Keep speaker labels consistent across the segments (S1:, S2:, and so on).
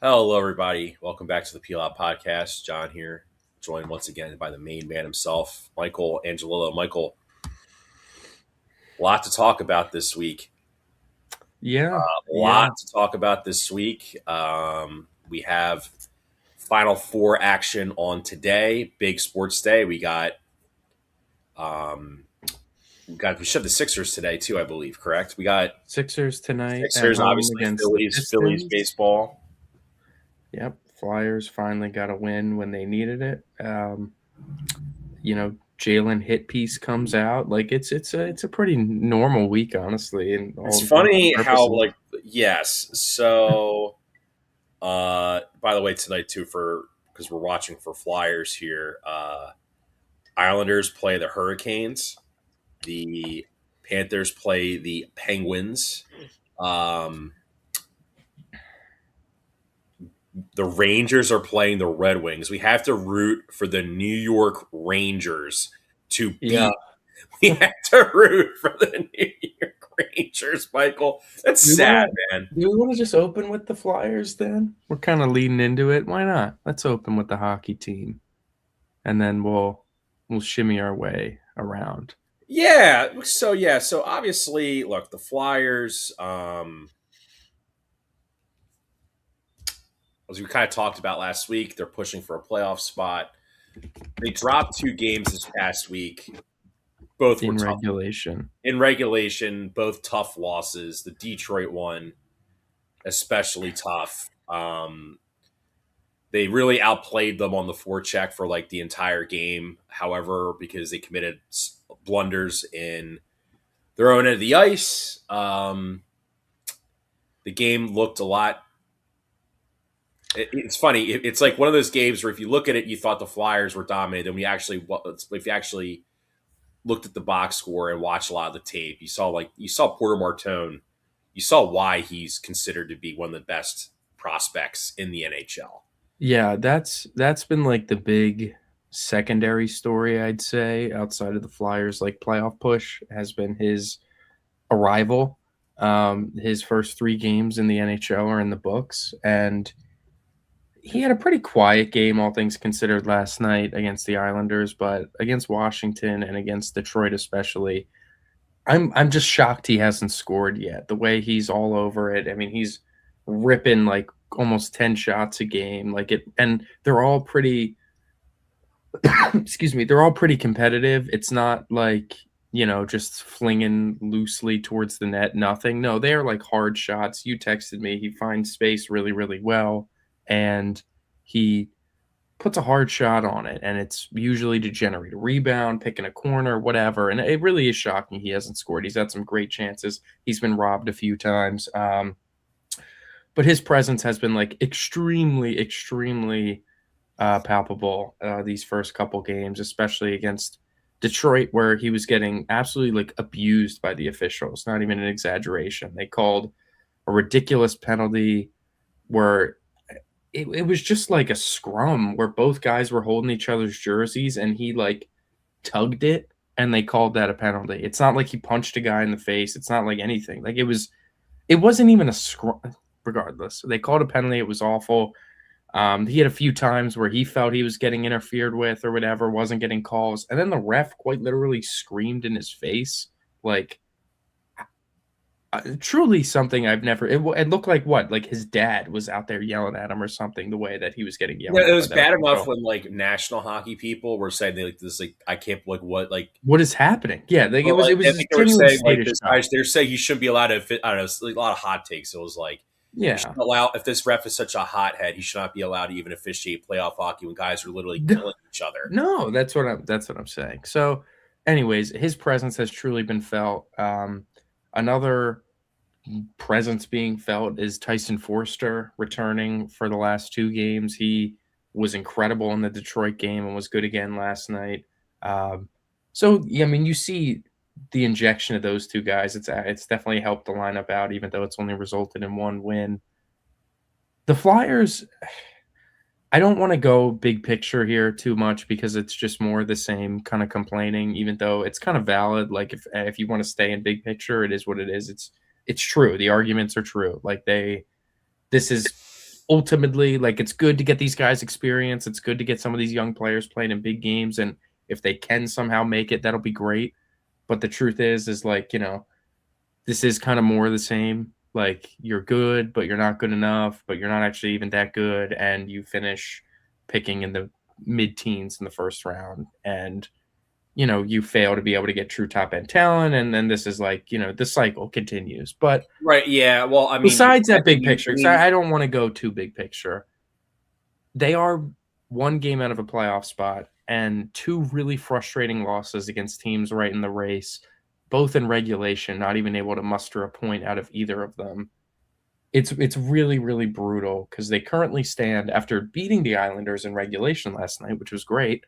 S1: Hello, everybody. Welcome back to the P-LotPodcast. John here, joined once again by the main man himself, Michael Angelillo. Michael, a lot to talk about this week.
S2: Yeah,
S1: A
S2: yeah.
S1: lot to talk about this week. We have Final Four action on today. Big sports day. Um, we should have the Sixers today too, I believe. Correct. We got
S2: Sixers tonight at
S1: Sixers,
S2: home
S1: obviously
S2: against the
S1: Phillies
S2: Pistons.
S1: baseball.
S2: Yep, Flyers finally got a win when they needed it. Jalen hit piece comes out. Like it's a pretty normal week, honestly, in
S1: It's
S2: all intents and
S1: funny how
S2: purposes.
S1: yes. So by the way, tonight too, for because we're watching for Flyers here. Islanders play the Hurricanes. The Panthers play the Penguins. Um, the Rangers are playing the Red Wings. We have to root for the New York Rangers to
S2: Yeah.
S1: beat. We have to root for the New York Rangers, Michael. That's
S2: Do we
S1: sad,
S2: wanna
S1: man.
S2: do we wanna just open with the Flyers then? We're kind of leading into it. Why not? Let's open with the hockey team, and then we'll shimmy our way around.
S1: So obviously, look, the Flyers. As we kind of talked about last week, they're pushing for a playoff spot. They dropped two games this past week. Both were
S2: In
S1: tough
S2: regulation.
S1: in regulation, both tough losses. The Detroit one, especially tough. They really outplayed them on the forecheck for like the entire game. However, because they committed blunders in their own end of the ice, the game looked a lot. It's funny. It's like one of those games where if you look at it, you thought the Flyers were dominated. And if you actually looked at the box score and watched a lot of the tape, you saw Porter Martone. You saw why he's considered to be one of the best prospects in the NHL.
S2: Yeah, that's been like the big secondary story, I'd say, outside of the Flyers like playoff push has been his arrival. His first 3 games in the NHL are in the books, and he had a pretty quiet game, all things considered, last night against the Islanders, but against Washington and against Detroit especially, I'm just shocked he hasn't scored yet. The way he's all over it. I mean, he's ripping like almost 10 shots a game, like it, and they're all pretty excuse me, they're all pretty competitive. It's not like, just flinging loosely towards the net, nothing. No, they are like hard shots. You texted me, he finds space really, really well, and he puts a hard shot on it, and it's usually to generate a rebound, picking a corner, whatever. And it really is shocking he hasn't scored. He's had some great chances. He's been robbed a few times. But his presence has been like extremely, extremely palpable these first couple games, especially against Detroit, where he was getting absolutely like abused by the officials. Not even an exaggeration. They called a ridiculous penalty where it was just like a scrum where both guys were holding each other's jerseys and he like tugged it and they called that a penalty. It's not like he punched a guy in the face. It's not like anything. Like it wasn't even a scrum. Regardless, they called a penalty. It was awful. He had a few times where he felt he was getting interfered with or whatever, wasn't getting calls, and then the ref quite literally screamed in his face, like truly something I've never. It looked like what, like his dad was out there yelling at him or something. The way that he was getting yelled
S1: Yeah, it
S2: at by
S1: was
S2: that
S1: bad enough
S2: official.
S1: when like national hockey people were saying they like this like I can't like what like
S2: What is happening? Yeah, like
S1: well,
S2: it
S1: I
S2: was a
S1: think they were
S2: genuine
S1: saying like
S2: state of
S1: this
S2: shock.
S1: they're saying he shouldn't be allowed to fit, I don't know, it's like a lot of hot takes. It was like you
S2: Yeah.
S1: shouldn't allow if this ref is such a hothead, he should not be allowed to even officiate playoff hockey when guys are literally
S2: No,
S1: killing each other.
S2: no, that's what I'm saying. So, anyways, his presence has truly been felt. Another presence being felt is Tyson Forster returning for the last 2 games. He was incredible in the Detroit game and was good again last night. So yeah, I mean, you see the injection of those 2 guys. It's definitely helped the lineup out, even though it's only resulted in 1 win. The Flyers, I don't want to go big picture here too much because it's just more the same kind of complaining, even though it's kind of valid. Like if you want to stay in big picture, it is what it is. It's true. The arguments are true. Like this is ultimately, like, it's good to get these guys experience. It's good to get some of these young players playing in big games, and if they can somehow make it, that'll be great. But the truth is like, this is kind of more of the same. Like, you're good, but you're not good enough, but you're not actually even that good, and you finish picking in the mid-teens in the first round, and you fail to be able to get true top end talent, and then this is like, the cycle continues. But
S1: Right. Yeah. Well, I mean,
S2: besides
S1: I
S2: that
S1: think
S2: big picture, because I don't want to go too big picture, they are one game out of a playoff spot and two really frustrating losses against teams right in the race, both in regulation, not even able to muster a point out of either of them. It's really, really brutal because they currently stand, after beating the Islanders in regulation last night, which was great.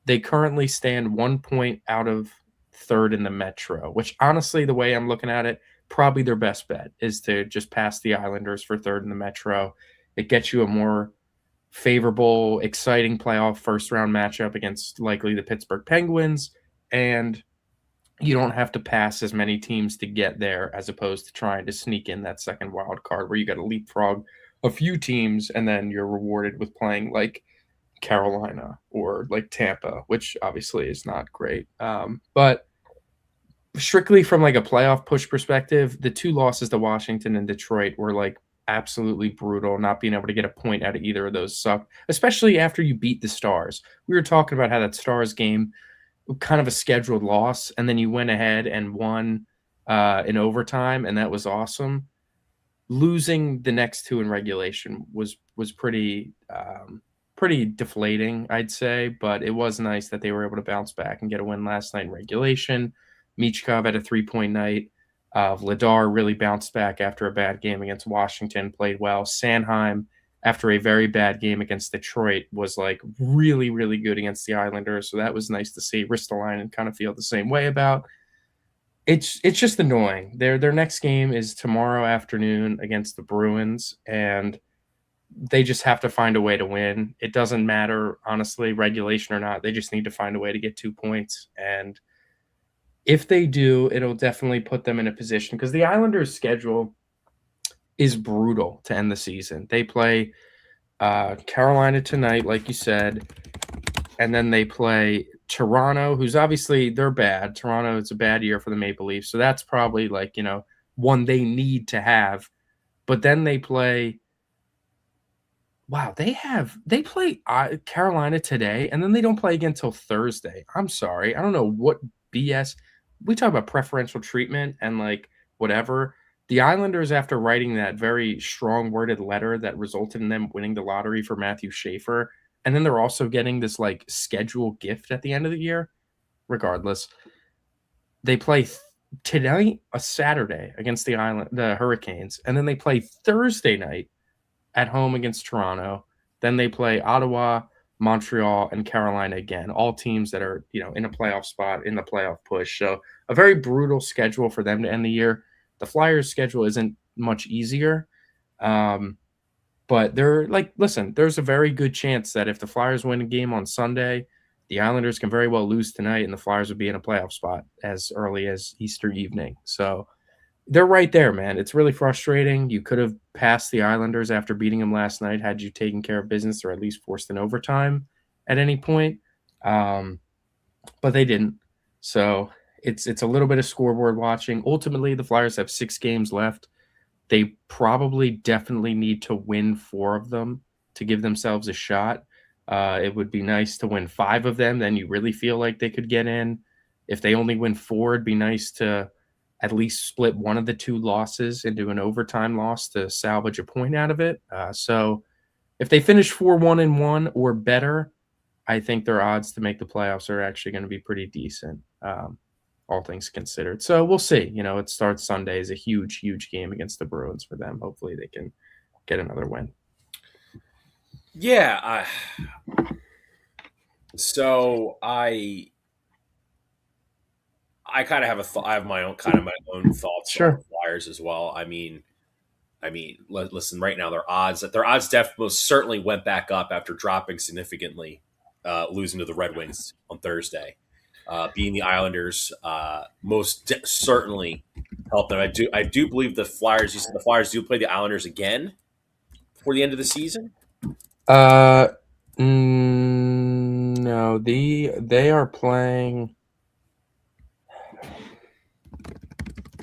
S2: They currently stand 1 point out of third in the Metro, which, honestly, the way I'm looking at it, probably their best bet is to just pass the Islanders for third in the Metro. It gets you a more favorable, exciting playoff first round matchup against likely the Pittsburgh Penguins, and you don't have to pass as many teams to get there as opposed to trying to sneak in that second wild card where you got to leapfrog a few teams and then you're rewarded with playing like Carolina or like Tampa, which obviously is not great. But strictly from like a playoff push perspective, the two losses to Washington and Detroit were like absolutely brutal. Not being able to get a point out of either of those sucked, especially after you beat the Stars. We were talking about how that Stars game, kind of a scheduled loss, and then you went ahead and won in overtime, and that was awesome. Losing the next two in regulation was pretty deflating, I'd say, but it was nice that they were able to bounce back and get a win last night in regulation. Michkov had a 3-point night. Vladar really bounced back after a bad game against Washington, played well. Sanheim, after a very bad game against Detroit, was like really, really good against the Islanders. So that was nice to see. Ristolainen kind of feel the same way about. It's just annoying. Their next game is tomorrow afternoon against the Bruins, and they just have to find a way to win. It doesn't matter, honestly, regulation or not. They just need to find a way to get 2 points. And if they do, it'll definitely put them in a position, because the Islanders' schedule is brutal to end the season. They play Carolina tonight, like you said, and then they play Toronto, who's obviously, they're bad. Toronto, it's a bad year for the Maple Leafs, so that's probably like, one they need to have. But then they play. Wow, they play Carolina today, and then they don't play again until Thursday. I'm sorry, I don't know what BS. We talk about preferential treatment and like whatever. The Islanders, after writing that very strong worded letter that resulted in them winning the lottery for Matthew Schaefer, and then they're also getting this like schedule gift at the end of the year. Regardless, they play tonight, a Saturday, against the Hurricanes, and then they play Thursday night at home against Toronto. Then they play Ottawa, Montreal, and Carolina again. All teams that are, in a playoff spot, in the playoff push. So a very brutal schedule for them to end the year. The Flyers' schedule isn't much easier. But they're like, listen, there's a very good chance that if the Flyers win a game on Sunday, the Islanders can very well lose tonight, and the Flyers would be in a playoff spot as early as Easter evening. So they're right there, man. It's really frustrating. You could have passed the Islanders after beating them last night had you taken care of business or at least forced an overtime at any point. But they didn't. So it's a little bit of scoreboard watching. Ultimately, the Flyers have 6 games left. They probably definitely need to win 4 of them to give themselves a shot. It would be nice to win 5 of them. Then you really feel like they could get in. If they only win 4, it'd be nice to at least split one of the 2 losses into an overtime loss to salvage a point out of it. So if they finish 4-1-1 or better, I think their odds to make the playoffs are actually going to be pretty decent, all things considered. So we'll see. It starts Sunday, is a huge, huge game against the Bruins for them. Hopefully they can get another win.
S1: Yeah. I kind of have I have my own thoughts on the
S2: Sure.
S1: Flyers as well. Listen. Right now, their odds most certainly went back up after dropping significantly, losing to the Red Wings on Thursday. Being the Islanders certainly helped them. I do believe the Flyers. You said the Flyers do play the Islanders again. before the end of the season?
S2: Uh, no, they are playing.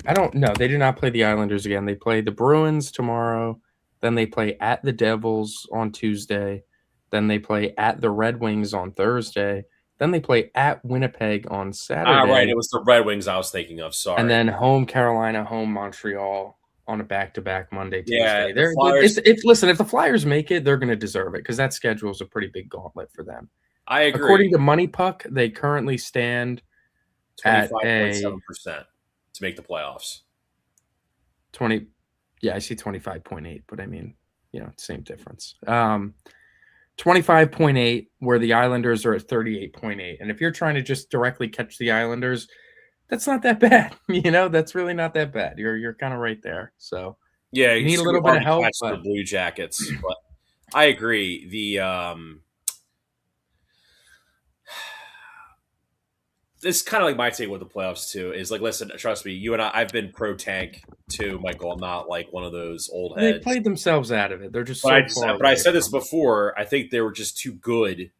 S2: I don't know. They do not play the Islanders again. They play the Bruins tomorrow. Then they play at the Devils on Tuesday. Then they play at the Red Wings on Thursday. Then they play at Winnipeg on
S1: Ah, right. It
S2: Saturday.
S1: was the Red Wings I was thinking of.
S2: And
S1: Sorry.
S2: then home Carolina, home Montreal on a back-to-back Monday,
S1: Yeah,
S2: Tuesday.
S1: the
S2: They're
S1: Flyers.
S2: if listen, if the Flyers make it, they're going to deserve it because that schedule is a pretty big gauntlet for them.
S1: I agree.
S2: According to Money Puck, they currently stand at a
S1: 25.7% to make the playoffs.
S2: 20. Yeah, I see 25.8, but I mean, same difference. 25.8, where the Islanders are at 38.8. And if you're trying to just directly catch the Islanders, that's not that bad. That's really not that bad. You're kind of right there. So
S1: Yeah,
S2: you
S1: it's
S2: need a
S1: super
S2: little bit
S1: hard
S2: of
S1: to
S2: help,
S1: catch the
S2: but
S1: Blue Jackets, but I agree. This kind of like my take with the playoffs too is like, listen, trust me, you and I've been pro tank too, Michael. I'm not like one of those old
S2: they
S1: heads.
S2: played themselves out of it. They're just
S1: But I
S2: so
S1: just,
S2: far
S1: but I
S2: away
S1: said this
S2: from it.
S1: before. I think they were just too good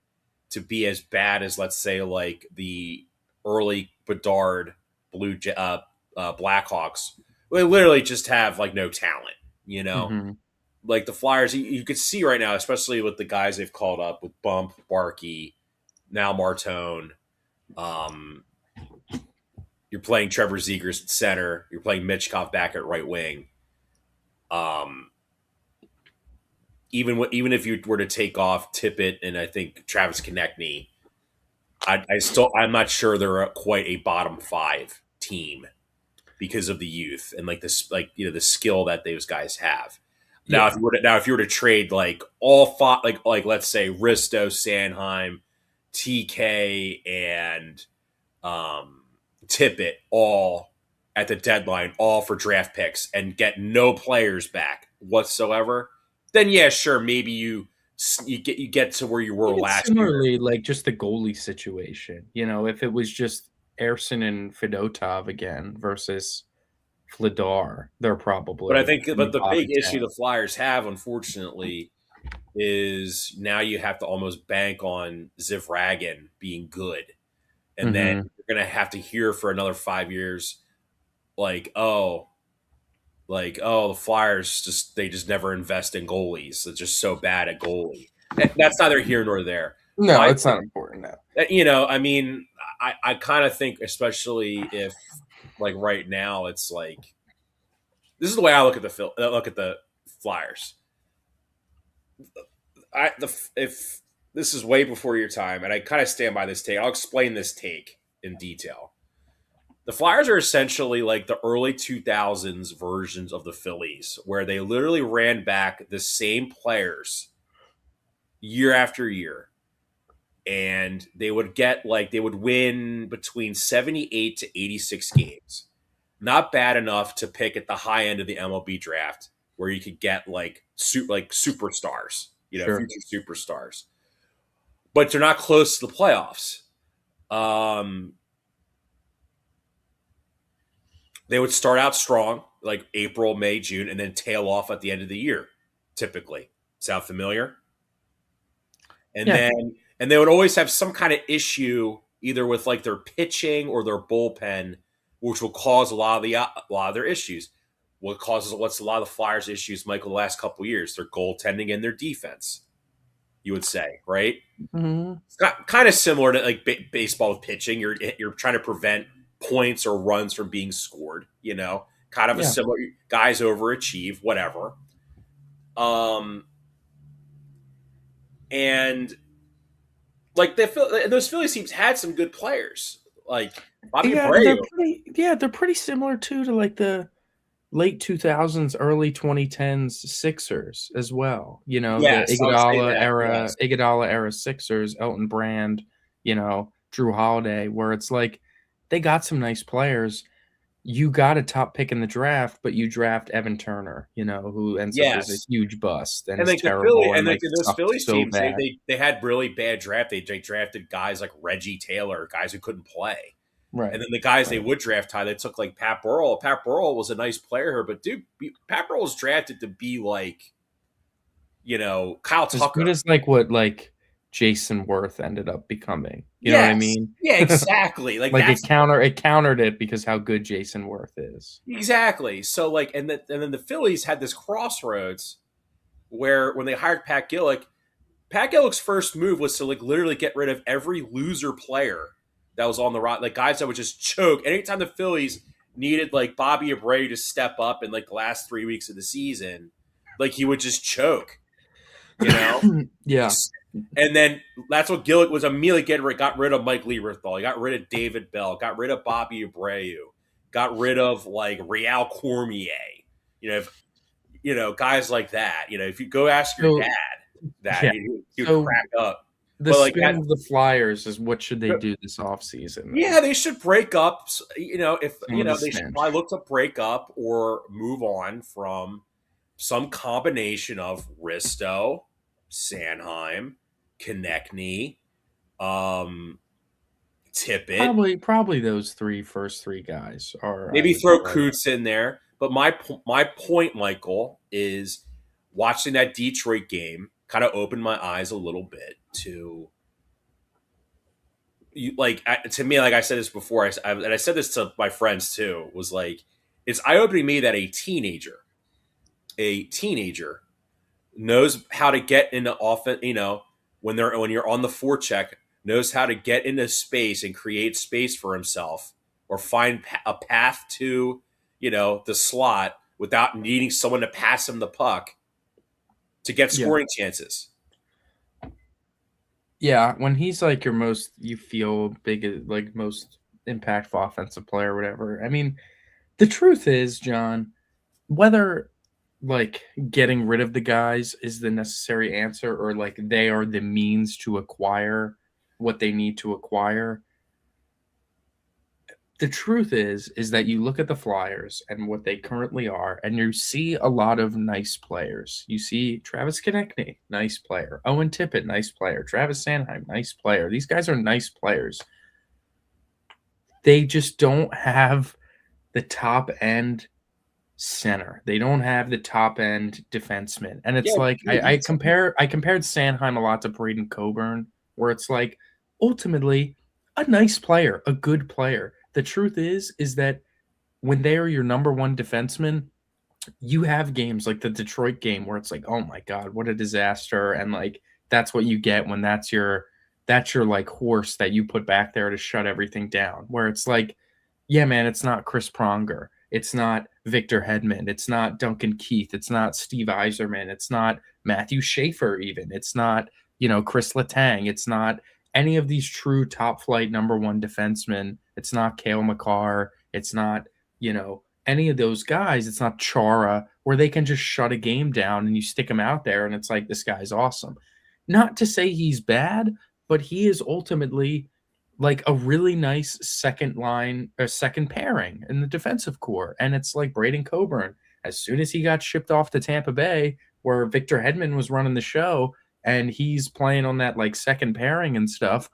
S1: to be as bad as, let's say, like the early Bedard Blackhawks. They literally just have like no talent, you know.
S2: Mm-hmm.
S1: Like the Flyers, you could see right now, especially with the guys they've called up with Bump, Barkey, now Martone. Um, you're playing Trevor Zegers at center. You're playing Mitchkov back at right wing. Um, even if you were to take off Tippett and I think Travis Konechny, I'm not sure they're quite a bottom five team because of the youth and like this the skill that those guys have. Now
S2: Yeah.
S1: if you were to trade like all five like let's say Risto, Sanheim, TK, and um, Tippett all at the deadline, all for draft picks, and get no players back whatsoever, then yeah, sure, maybe you get to where you were
S2: Even
S1: last year.
S2: similarly, like just the goalie situation. If it was just Erson and Fedotov again versus Fladar, they're
S1: But I
S2: probably
S1: think,
S2: in the
S1: but the
S2: bottom
S1: big issue
S2: 10.
S1: the Flyers have, unfortunately, is now you have to almost bank on Zivragan being good, and then
S2: Mm-hmm.
S1: you're going to have to hear for another 5 years, like, the Flyers just never invest in goalies. They're just so bad at goalie. That's neither here nor there.
S2: No,
S1: My
S2: it's not important now.
S1: I mean, I kind of think, especially if like right now, it's like this is the way I look at the Flyers. If this is way before your time, and I kind of stand by this take, I'll explain this take in detail. The Flyers are essentially like the early 2000s versions of the Phillies, where they literally ran back the same players year after year. And they would win between 78 to 86 games. Not bad enough to pick at the high end of the MLB draft where you could get like superstars,
S2: Sure.
S1: future superstars. But they're not close to the playoffs. Um, they would start out strong, like April, May, June, and then tail off at the end of the year, typically. Sound familiar? And
S2: Yeah.
S1: then and they would always have some kind of issue either with like their pitching or their bullpen, which will cause a lot of their issues. What's a lot of the Flyers' issues, Michael, the last couple of years? Their goaltending and their defense. You would say, right?
S2: Mm-hmm.
S1: It's kind of similar to like baseball with pitching. You're trying to prevent points or runs from being scored. Kind of a
S2: Yeah.
S1: similar guys overachieve, whatever. Um, and like those Phillies teams had some good players, like Bobby
S2: Yeah, they're
S1: Abreu.
S2: pretty. Yeah, they're pretty similar too to like the late 2000s, early 2010s Sixers as well. The
S1: Yes, I would say that. Yes,
S2: Iguodala era Sixers, Elton Brand, Drew Holiday, where it's like they got some nice players. You got a top pick in the draft, but you draft Evan Turner, who ends up as a
S1: yes.
S2: huge bust and
S1: And
S2: is
S1: like the Philly
S2: terrible and
S1: and like
S2: like
S1: those
S2: sucked
S1: Phillies
S2: so
S1: teams, they
S2: bad.
S1: they, they had really bad draft. They drafted guys like Reggie Taylor, guys who couldn't play. And
S2: Right.
S1: then the guys they
S2: Right.
S1: would draft high, they took like Pat Burrell. Pat Burrell was a nice player, but dude, Pat Burrell was drafted to be like Kyle
S2: As good
S1: Tucker.
S2: as like what like Jason Worth ended up becoming. You know what I
S1: Yes.
S2: mean?
S1: Yeah, exactly. Like
S2: Like
S1: that's
S2: it countered it because how good Jason Worth is.
S1: exactly. So like and then the Phillies had this crossroads where when they hired Pat Gillick's first move was to like literally get rid of every loser player that was on the roster, like guys that would just choke. Anytime the Phillies needed like Bobby Abreu to step up in like the last 3 weeks of the season, like he would just choke, you know.
S2: Yeah.
S1: And then that's what Gillick was immediately getting rid. Got rid of Mike Lieberthal. He got rid of David Bell. Got rid of Bobby Abreu. Got rid of like Real Cormier. If guys like that. If you go ask your dad
S2: So
S1: that,
S2: yeah.
S1: he'd
S2: So
S1: crack up.
S2: the
S1: But like
S2: spin
S1: that,
S2: of the Flyers is what should they do this offseason then?
S1: yeah, they should break up. If
S2: Some of the
S1: they should
S2: stench.
S1: probably look to break up or move on from some combination of Risto, Sanheim, Konechny, um, Tippett.
S2: Probably those first three guys are I
S1: Maybe
S2: would
S1: throw
S2: say.
S1: Coots in there. But my point, Michael, is watching that Detroit game kind of opened my eyes a little bit to to me, like I said this before, and I said this to my friends too, was like it's eye opening me that a teenager knows how to get into offense. When you're on the forecheck, knows how to get into space and create space for himself, or find a path to the slot without needing someone to pass him the puck to get
S2: Yeah.
S1: scoring chances.
S2: Yeah, when he's like your most you feel big like most impactful offensive player or whatever. I mean, the truth is, John, whether like getting rid of the guys is the necessary answer or like they are the means to acquire what they need to acquire. The truth is that you look at the Flyers and what they currently are, and you see a lot of nice players. You see Travis Konechny, nice player. Owen Tippett, nice player. Travis Sanheim, nice player. These guys are nice players. They just don't have the top end center. They don't have the top end defenseman. And
S1: Yeah,
S2: it's like
S1: dude,
S2: I compared Sanheim a lot to Braden Coburn, where it's like ultimately a nice player, a good player. The truth is that when they are your number one defenseman, you have games like the Detroit game where it's like, oh my God, what a disaster. And like that's what you get when that's your like horse that you put back there to shut everything down. Where it's like, yeah, man, it's not Chris Pronger. It's not Victor Hedman. It's not Duncan Keith. It's not Steve Eiserman. It's not Matthew Schaefer, even. It's not, Chris Letang. It's not any of these true top flight number one defensemen. It's not Cale Makar. It's not, any of those guys. It's not Chara, where they can just shut a game down and you stick him out there and it's like, this guy's awesome. Not to say he's bad, but he is ultimately like a really nice second line or second pairing in the defensive core. And it's like Braden Coburn. As soon as he got shipped off to Tampa Bay, where Victor Hedman was running the show and he's playing on that like second pairing and stuff,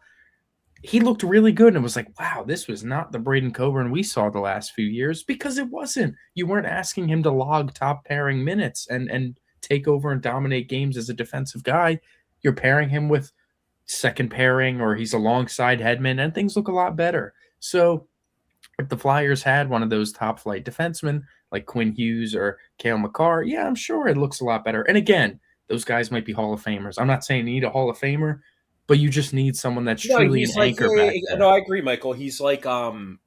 S2: he looked really good. And it was like, wow, this was not the Braden Coburn we saw the last few years because it wasn't. You weren't asking him to log top pairing minutes and take over and dominate games as a defensive guy. You're pairing him with second pairing or he's alongside Hedman and things look a lot better. So if the Flyers had one of those top flight defensemen like Quinn Hughes or Cale Makar, yeah, I'm sure it looks a lot better. And again, those guys might be Hall of Famers. I'm not saying you need a Hall of Famer, but you just need someone that's
S1: no,
S2: truly an
S1: he's like,
S2: anchor back
S1: no,
S2: there.
S1: I agree, Michael. He's like, I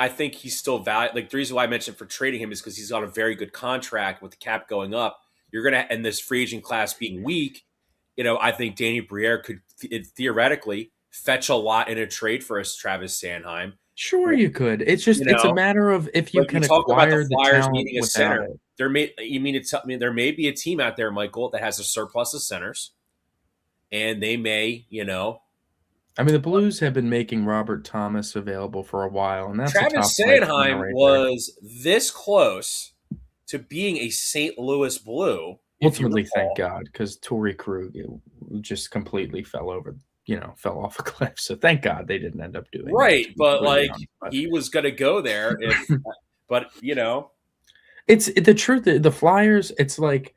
S1: think he's still valid. Like the reason why I mentioned for trading him is because he's on a very good contract with the cap going up. You're gonna, and this free agent class being weak, I think Danny Briere could theoretically fetch a lot in a trade for us, Travis Sanheim.
S2: Sure, you could. It's a
S1: know,
S2: matter of if you
S1: like we
S2: can
S1: talked about the
S2: acquire the
S1: Flyers
S2: talent
S1: needing a
S2: without
S1: center.
S2: it.
S1: There may be a team out there, Michael, that has a surplus of centers, and they may,
S2: I mean, the Blues have been making Robert Thomas available for a while, and that's a top
S1: Travis
S2: flight center
S1: Sanheim
S2: right there.
S1: was this close to being a St. Louis Blue, if you
S2: Ultimately, thank
S1: recall.
S2: God, because Torrey Krug just completely fell off a cliff. So thank God they didn't end up doing that,
S1: Right,
S2: to be
S1: but
S2: completely
S1: like
S2: honest. But
S1: he was going to go there if, but
S2: It's the truth. The Flyers, it's like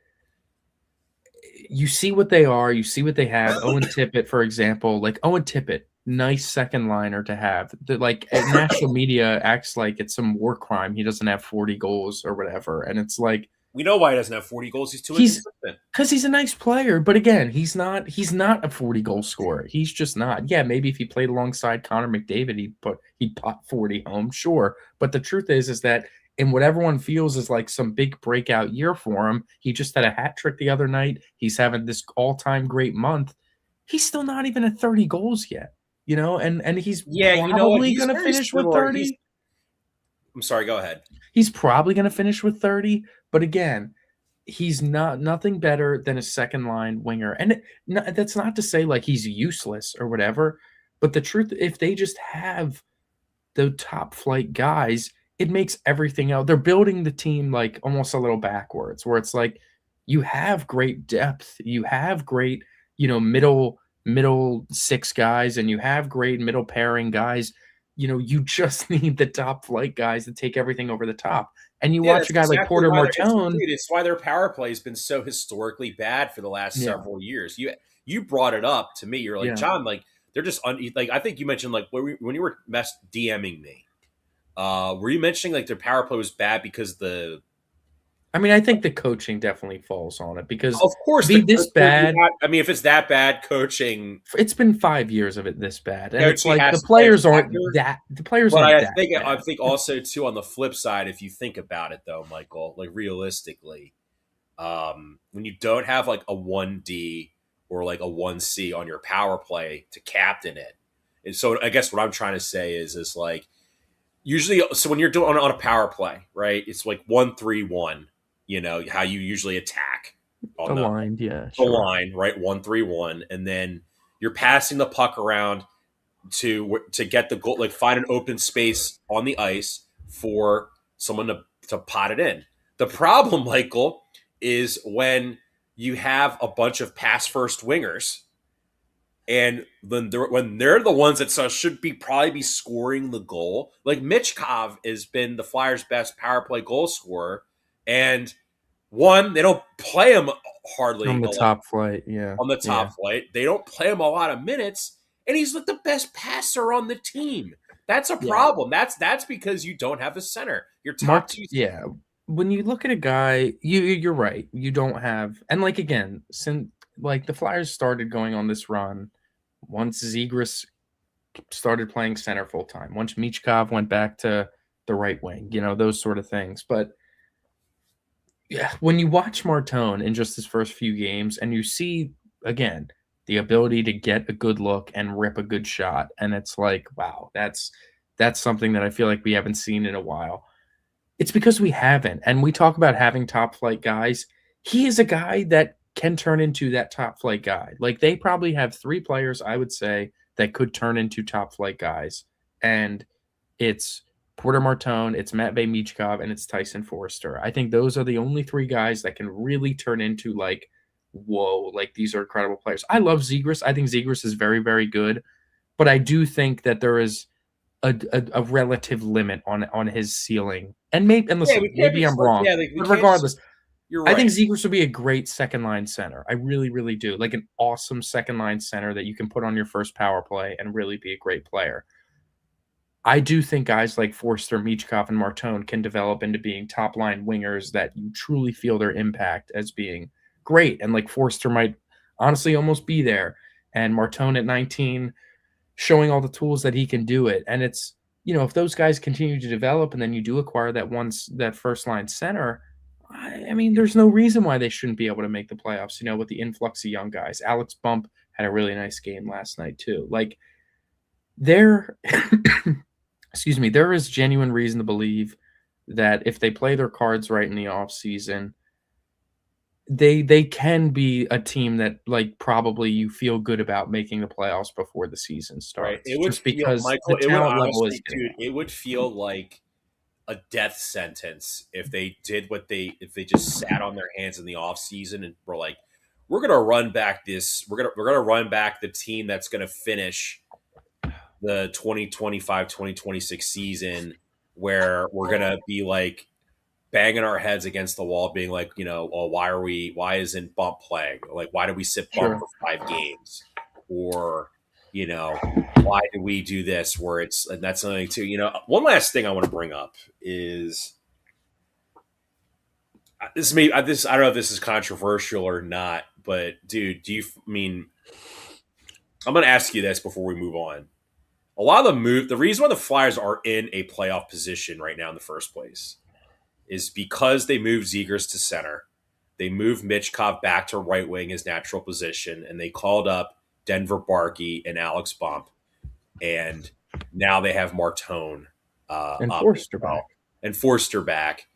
S2: you see what they are, you see what they have. Owen Tippett, for example, like Owen Tippett, nice second liner to have. Like national media acts like it's some war crime. He doesn't have 40 goals or whatever, and it's like
S1: We know why he doesn't have 40 goals. He's too
S2: he's
S1: inconsistent.
S2: because he's a nice player, but again, he's not a 40 goal scorer. He's just not. Yeah, maybe if he played alongside Connor McDavid, he'd pot 40 home, sure. But the truth is that in what everyone feels is like some big breakout year for him, he just had a hat trick the other night. He's having this all-time great month. He's still not even at 30 goals yet, and he's
S1: Yeah, you know what?
S2: probably
S1: He's
S2: gonna
S1: very
S2: finish with
S1: similar.
S2: 30.
S1: I'm sorry, go ahead.
S2: He's probably gonna finish with 30, but again, he's nothing better than a second line winger. And that's not to say like he's useless or whatever, but the truth, if they just have the top flight guys, it makes everything else. They're building the team like almost a little backwards, where it's like you have great depth, you have great, middle six guys, and you have great middle pairing guys. You just need the top flight guys to take everything over the top. And you
S1: Yeah,
S2: watch
S1: that's
S2: a guy like
S1: exactly
S2: Porter
S1: why
S2: Martone.
S1: it's why their power play has been so historically bad for the last
S2: Yeah,
S1: several years. You brought it up to me. You're like,
S2: yeah.
S1: John, like they're just like I think you mentioned like when you were DMing me, were you mentioning like their power play was bad because the
S2: I mean, I think the coaching definitely falls on it because
S1: of
S2: to
S1: course
S2: be
S1: the
S2: this
S1: you
S2: bad,
S1: have, I mean if it's that bad coaching,
S2: it's been 5 years of it this bad, and it's
S1: coaching
S2: like
S1: has to play a factor.
S2: the players
S1: But
S2: aren't that
S1: I
S2: bad.
S1: think also too on the flip side, if you think about it though, Michael, like realistically, when you don't have like a 1D or like a 1C on your power play to captain it. And so I guess what I'm trying to say is like usually so when you're doing on a power play, right? It's like 1-3-1, how you usually attack on
S2: Aligned, yeah,
S1: the
S2: sure.
S1: line, right? 1-3-1, and then you're passing the puck around to get the goal, like find an open space on the ice for someone to pot it in. The problem, Michael, is when you have a bunch of pass first wingers, and then when they're the ones that should be probably be scoring the goal. Like Michkov has been the Flyers' best power play goal scorer, and one they don't play him
S2: On
S1: hardly
S2: the top flight, yeah,
S1: on the
S2: yeah,
S1: top flight. They don't play him a lot of minutes, and he's like the best passer on the team. That's a
S2: yeah.
S1: problem. That's because you don't have a center. Your top
S2: Mart,
S1: two.
S2: yeah. When you look at a guy, you're right. You don't have, and like again, since like the Flyers started going on this run, once Zegras started playing center full time, once Michkov went back to the right wing, those sort of things. But yeah, when you watch Martone in just his first few games and you see again the ability to get a good look and rip a good shot, and it's like, wow, that's something that I feel like we haven't seen in a while. It's because we haven't. And we talk about having top flight guys. He is a guy that can turn into that top flight guy. Like they probably have three players, I would say, that could turn into top flight guys. And it's Porter Martone, it's Matvey Michkov, and it's Tyson Forster. I think those are the only three guys that can really turn into like, whoa, like these are incredible players. I love Zegras. I think Zegras is very, very good. But I do think that there is a relative limit on his ceiling. And
S1: Yeah,
S2: listen,
S1: we can't
S2: maybe
S1: be
S2: I'm
S1: like
S2: wrong,
S1: yeah, like we
S2: but
S1: can't just.
S2: regardless,
S1: You're
S2: I think
S1: right.
S2: Zegras would be a great second line center. I really, really do. Like an awesome second line center that you can put on your first power play and really be a great player. I do think guys like Forster, Michkov, and Martone can develop into being top line wingers that you truly feel their impact as being great. And like Forster might honestly almost be there. And Martone at 19 showing all the tools that he can do it. And it's, if those guys continue to develop and then you do acquire that first line center, I mean, there's no reason why they shouldn't be able to make the playoffs, with the influx of young guys. Alex Bump had a really nice game last night, too. Like, there, excuse me, there is genuine reason to believe that if they play their cards right in the offseason, they can be a team that like probably you feel good about making the playoffs before the season
S1: Right.
S2: starts
S1: It would
S2: just
S1: feel,
S2: because the
S1: Michael. It would
S2: talent level is
S1: honestly,
S2: getting
S1: dude.
S2: there.
S1: It would feel like a death sentence if they did if they just sat on their hands in the off season and were like, we're gonna run back this. We're gonna run back the team that's gonna finish the 2025-2026 season where we're gonna be like banging our heads against the wall, being like, well, why isn't Bump playing? Like, why did we sit Bump
S2: Sure.
S1: for 5 games? Or, you know, why do we do this where and that's something too, one last thing I want to bring up is this, I don't know if this is controversial or not, but dude, I'm going to ask you this before we move on. A lot of the reason why the Flyers are in a playoff position right now in the first place is because they moved Zegers to center. They moved Mitchkov back to right wing, his natural position, and they called up Denver Barkey and Alex Bump. And now they have Martone
S2: And
S1: up as
S2: Forster
S1: well.
S2: back.
S1: And Forster back.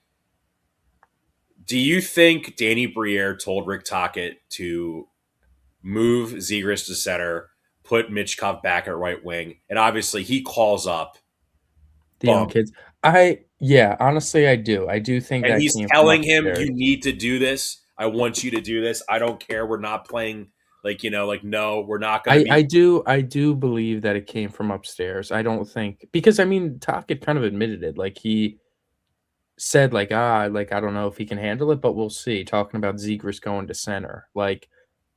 S1: Do you think Danny Briere told Rick Tocchet to move Zegers to center, put Mitchkov back at right wing, and obviously he calls up
S2: The young
S1: Bump,
S2: kids. Honestly, I do. I do think
S1: and
S2: that
S1: he's
S2: came from
S1: telling him,
S2: upstairs.
S1: "You need to do this. I want you to do this. I don't care. We're not playing no, we're not going to be."
S2: I do believe that it came from upstairs. I don't think because I mean Tocchet kind of admitted it. Like he said, like I don't know if he can handle it, but we'll see. Talking about Zegers going to center.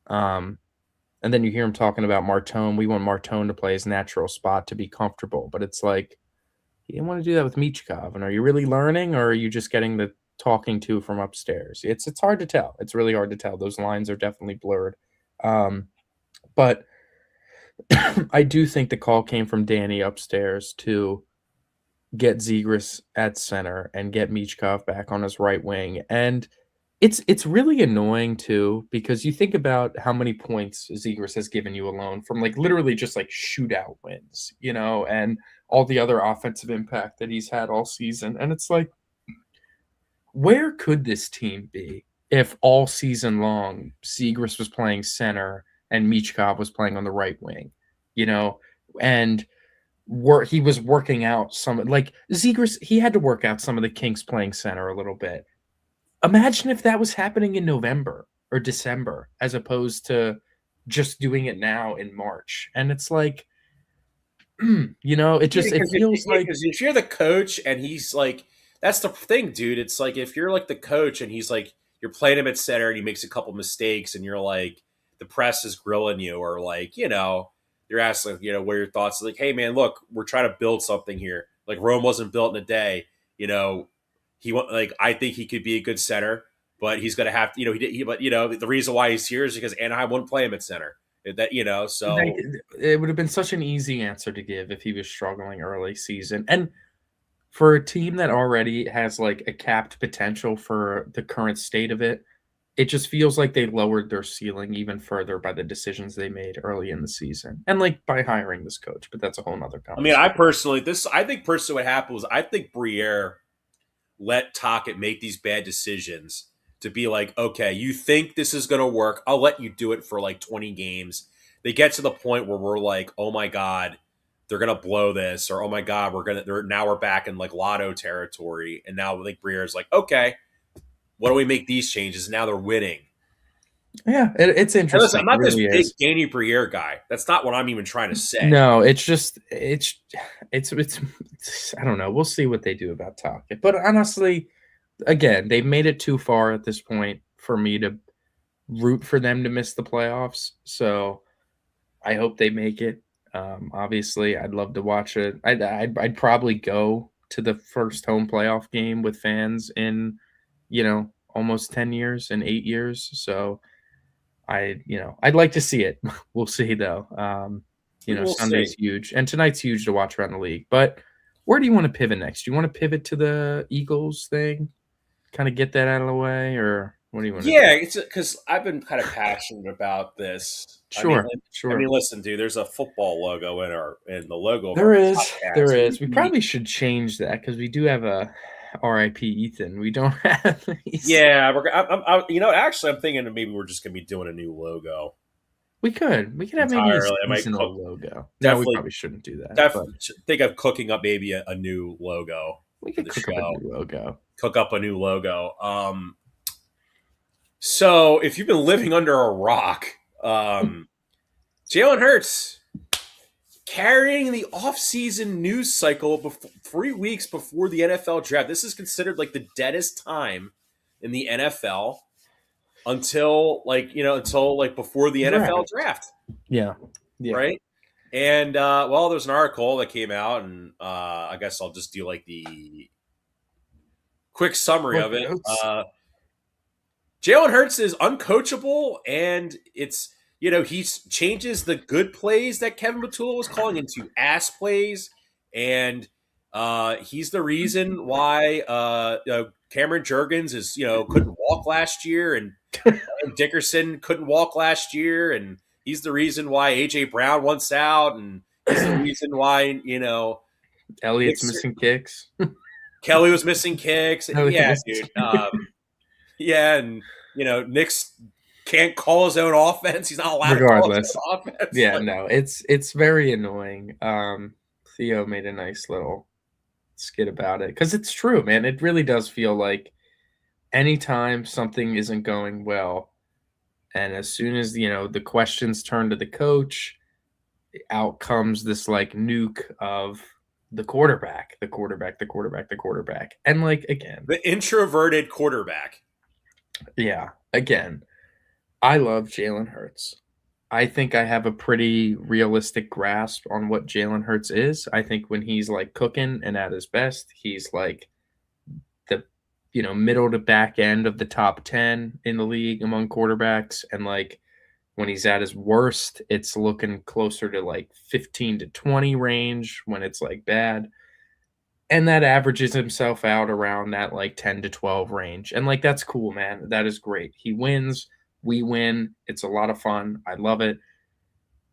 S2: Um and then you hear him talking about Martone. We want Martone to play his natural spot to be comfortable. But it's like you didn't want to do that with Michkov. And are you really learning or are you just getting the talking to from upstairs? It's hard to tell. It's really hard to tell. Those lines are definitely blurred. But I do think the call came from Danny upstairs to get Zegras at center and get Michkov back on his right wing. And it's really annoying too because you think about how many points Zegras has given you alone from like literally just like shootout wins, and all the other offensive impact that he's had all season. And it's like, where could this team be if all season long Zegras was playing center and Michkov was playing on the right wing, you know, and he was working out some like Zegras, he had to work out some of the kinks playing center a little bit. Imagine if that was happening in November or December as opposed to just doing it now in March. And it's like,
S1: Yeah,
S2: it feels like
S1: because if you're the coach and he's like, that's the thing, dude. It's like if you're like the coach and he's like, you're playing him at center and he makes a couple mistakes and you're like, the press is grilling you or like, you're asking, what are your thoughts? Like, hey, man, look, we're trying to build something here. Like Rome wasn't built in a day. I think he could be a good center, but he's going to have to, but the reason why he's here is because Anaheim wouldn't play him at center.
S2: they,
S1: So
S2: it would have been such an easy answer to give if he was struggling early season. And for a team that already has like a capped potential for the current state of it, it just feels like they lowered their ceiling even further by the decisions they made early in the season and like by hiring this coach. But that's a whole nother
S1: I mean,
S2: conversation.
S1: I think personally what happened was I think Briere let Tocchet make these bad decisions to be like, okay, you think this is going to work? I'll let you do it for like 20 games. They get to the point where we're like, oh my god, they're going to blow this, or oh my god, now we're back in like lotto territory, and now I think Briere's like, okay, what do we make these changes? Now they're winning.
S2: Yeah, it's
S1: And listen,
S2: interesting.
S1: I'm
S2: It
S1: not this
S2: really
S1: big
S2: is.
S1: Danny Briere guy. That's not what I'm even trying to say.
S2: No, it's I don't know. We'll see what they do about Talkit. But honestly, again, they've made it too far at this point for me to root for them to miss the playoffs. So I hope they make it. Obviously, I'd love to watch it. I'd probably go to the first home playoff game with fans in, almost 10 years and 8 years. So I'd like to see it. We'll see though.
S1: We will
S2: Sunday's
S1: see.
S2: huge and tonight's huge to watch around the league. But where do you want to pivot next? Do you want to pivot to the Eagles thing? Kind of get that out of the way, or what do you want to do?
S1: Yeah, it's because I've been kind of passionate about this.
S2: Sure,
S1: I mean,
S2: sure.
S1: listen, dude. There's a football logo in the logo of our
S2: There is,
S1: podcast.
S2: there is. We probably should change that because we do have a R.I.P. Ethan. We don't have these.
S1: Yeah, actually, I'm thinking that maybe we're just gonna be doing a new logo
S2: We could have maybe a
S1: entirely. I might
S2: seasonal logo. No, we
S1: definitely
S2: probably shouldn't do that,
S1: def,
S2: but
S1: think of cooking up maybe a new logo
S2: we
S1: for
S2: could
S1: the
S2: cook up a
S1: show.
S2: new logo.
S1: Cook up a new logo. So if you've been living under a rock, Jalen Hurts carrying the offseason news cycle 3 weeks before the NFL draft. This is considered like the deadest time in the NFL until before the NFL
S2: Right.
S1: draft,
S2: Yeah. Yeah.
S1: right? And well, there's an article that came out, and I guess I'll just do like the quick summary
S2: Cliff
S1: of it.
S2: notes.
S1: Jalen Hurts is uncoachable, and he changes the good plays that Kevin Batula was calling into ass plays, and he's the reason why Cameron Jurgens couldn't walk last year, and Dickerson couldn't walk last year, and he's the reason why AJ Brown wants out, and he's the reason why
S2: Elliott's
S1: Nick's,
S2: missing kicks.
S1: Kelly was missing kicks.
S2: Elliott
S1: Yeah,
S2: misses.
S1: dude. Yeah, and Nick's can't call his own offense. He's not allowed to call his
S2: Regardless.
S1: own offense.
S2: Yeah, no, it's very annoying. Theo made a nice little skit about it because it's true, man. It really does feel like anytime something isn't going well, and as soon as the questions turn to the coach, out comes this like nuke of the quarterback, the quarterback, the quarterback, the quarterback. And like again,
S1: The introverted quarterback.
S2: yeah, again, I love Jalen Hurts. I think I have a pretty realistic grasp on what Jalen Hurts is. I think when he's like cooking and at his best, he's like the middle to back end of the top 10 in the league among quarterbacks. And like when he's at his worst, it's looking closer to like 15 to 20 range when it's like bad. And that averages himself out around that like 10 to 12 range. And like that's cool, man. That is great. He wins, we win. It's a lot of fun. I love it.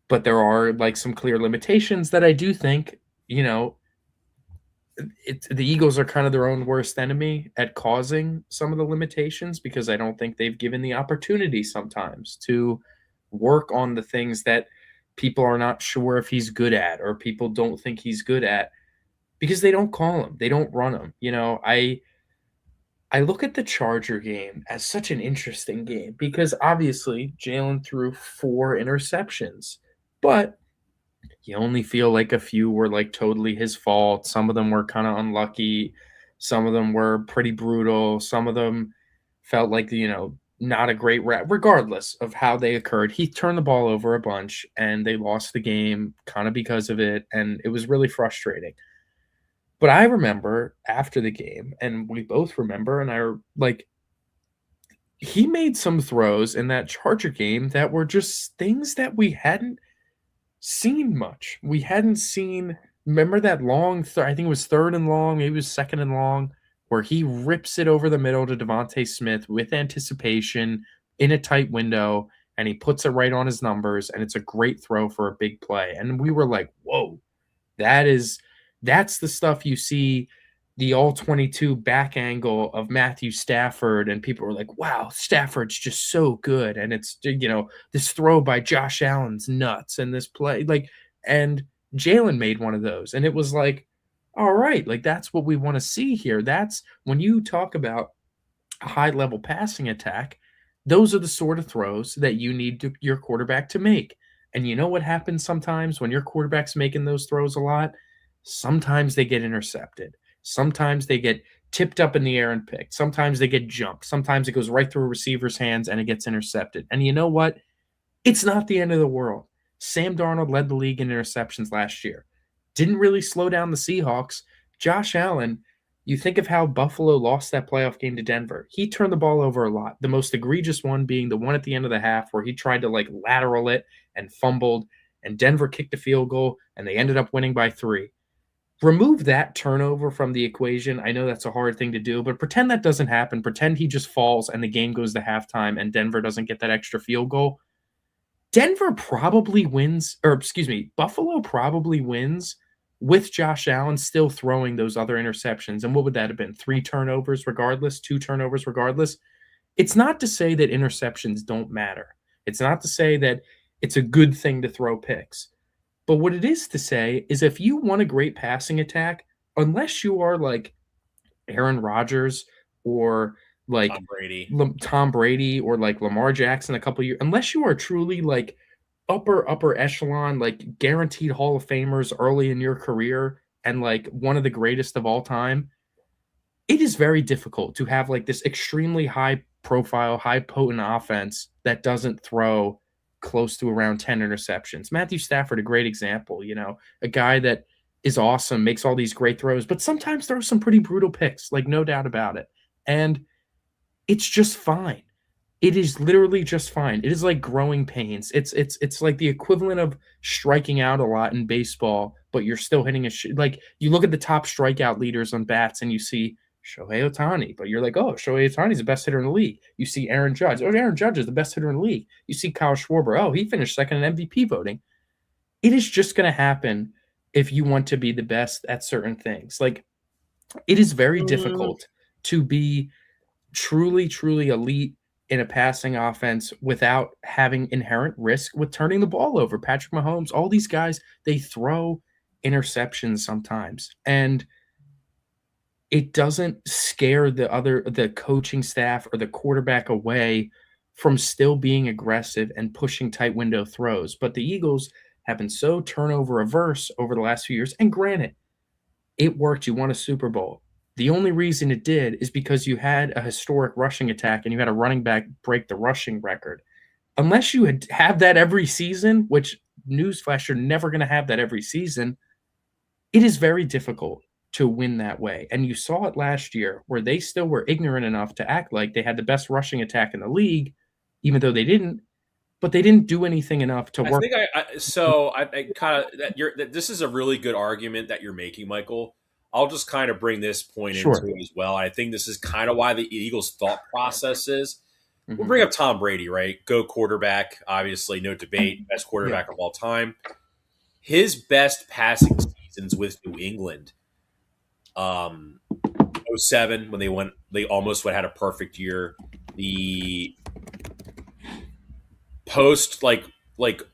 S2: But there are like some clear limitations that I do think, the Eagles are kind of their own worst enemy at causing some of the limitations because I don't think they've given the opportunity sometimes to work on the things that people are not sure if he's good at or people don't think he's good at because they don't call him, they don't run him. I look at the Charger game as such an interesting game because obviously Jalen threw 4 interceptions, but you only feel like a few were like totally his fault. Some of them were kind of unlucky. Some of them were pretty brutal. Some of them felt like, not a great regardless of how they occurred. He turned the ball over a bunch and they lost the game kind of because of it. And it was really frustrating. But I remember after the game, and we both remember, and I like, he made some throws in that Charger game that were just things that we hadn't seen much. We hadn't seen. Remember that long? I think it was third and long. Maybe it was second and long, where he rips it over the middle to Devontae Smith with anticipation in a tight window, and he puts it right on his numbers, and it's a great throw for a big play. And we were like, "Whoa, that's the stuff you see." The all 22 back angle of Matthew Stafford, and people were like, wow, Stafford's just so good. And it's, this throw by Josh Allen's nuts and this play. And Jalen made one of those. And it was like, all right, like that's what we want to see here. That's when you talk about a high level passing attack, those are the sort of throws that you need your quarterback to make. And you know what happens sometimes when your quarterback's making those throws a lot? Sometimes they get intercepted. Sometimes they get tipped up in the air and picked. Sometimes they get jumped. Sometimes it goes right through a receiver's hands and it gets intercepted. And you know what? It's not the end of the world. Sam Darnold led the league in interceptions last year. Didn't really slow down the Seahawks. Josh Allen, you think of how Buffalo lost that playoff game to Denver. He turned the ball over a lot. The most egregious one being the one at the end of the half where he tried to like lateral it and fumbled, and Denver kicked a field goal and they ended up winning by 3. Remove that turnover from the equation. I know that's a hard thing to do, but pretend that doesn't happen. Pretend he just falls and the game goes to halftime and Denver doesn't get that extra field goal. Denver probably wins, or excuse me, Buffalo probably wins with Josh Allen still throwing those other interceptions. And what would that have been? 3 turnovers regardless, 2 turnovers regardless. It's not to say that interceptions don't matter. It's not to say that it's a good thing to throw picks. But what it is to say is if you want a great passing attack, unless you are like Aaron Rodgers or like
S1: Tom Brady.
S2: Tom Brady or like Lamar Jackson a couple years, unless you are truly like upper echelon, like guaranteed Hall of Famers early in your career and like one of the greatest of all time, it is very difficult to have like this extremely high profile, high potent offense that doesn't throw close to around 10 interceptions. Matthew Stafford, a great example, a guy that is awesome, makes all these great throws, but sometimes throws some pretty brutal picks, like no doubt about it. And it's just fine. It is literally just fine. It is like growing pains. It's like the equivalent of striking out a lot in baseball, but you're still hitting like you look at the top strikeout leaders on bats and you see Shohei Ohtani, but you're like, oh, Shohei Ohtani's the best hitter in the league. You see Aaron Judge. Oh, Aaron Judge is the best hitter in the league. You see Kyle Schwarber. Oh, he finished second in MVP voting. It is just going to happen if you want to be the best at certain things. Like it is very difficult to be truly elite in a passing offense without having inherent risk with turning the ball over. Patrick Mahomes, all these guys, they throw interceptions sometimes. And it doesn't scare the coaching staff or the quarterback away from still being aggressive and pushing tight window throws. But the Eagles have been so turnover averse over the last few years. And granted, it worked. You won a Super Bowl. The only reason it did is because you had a historic rushing attack and you had a running back break the rushing record. Unless you have that every season, which newsflash, you're never going to have that every season, it is very difficult to win that way. And you saw it last year where they still were ignorant enough to act like they had the best rushing attack in the league, even though they didn't, but they didn't do anything enough to
S1: I
S2: work.
S1: think I kind of that this is a really good argument that you're making, Michael. I'll just kind of bring this point into
S2: Sure.
S1: it as well. I think this is kind of why the Eagles' thought process is. We'll
S2: Mm-hmm.
S1: bring up Tom Brady, right? Go quarterback, obviously, no debate, best quarterback
S2: Yeah.
S1: of all time. His best passing seasons with New England, um, '07 when they almost had a perfect year. The post like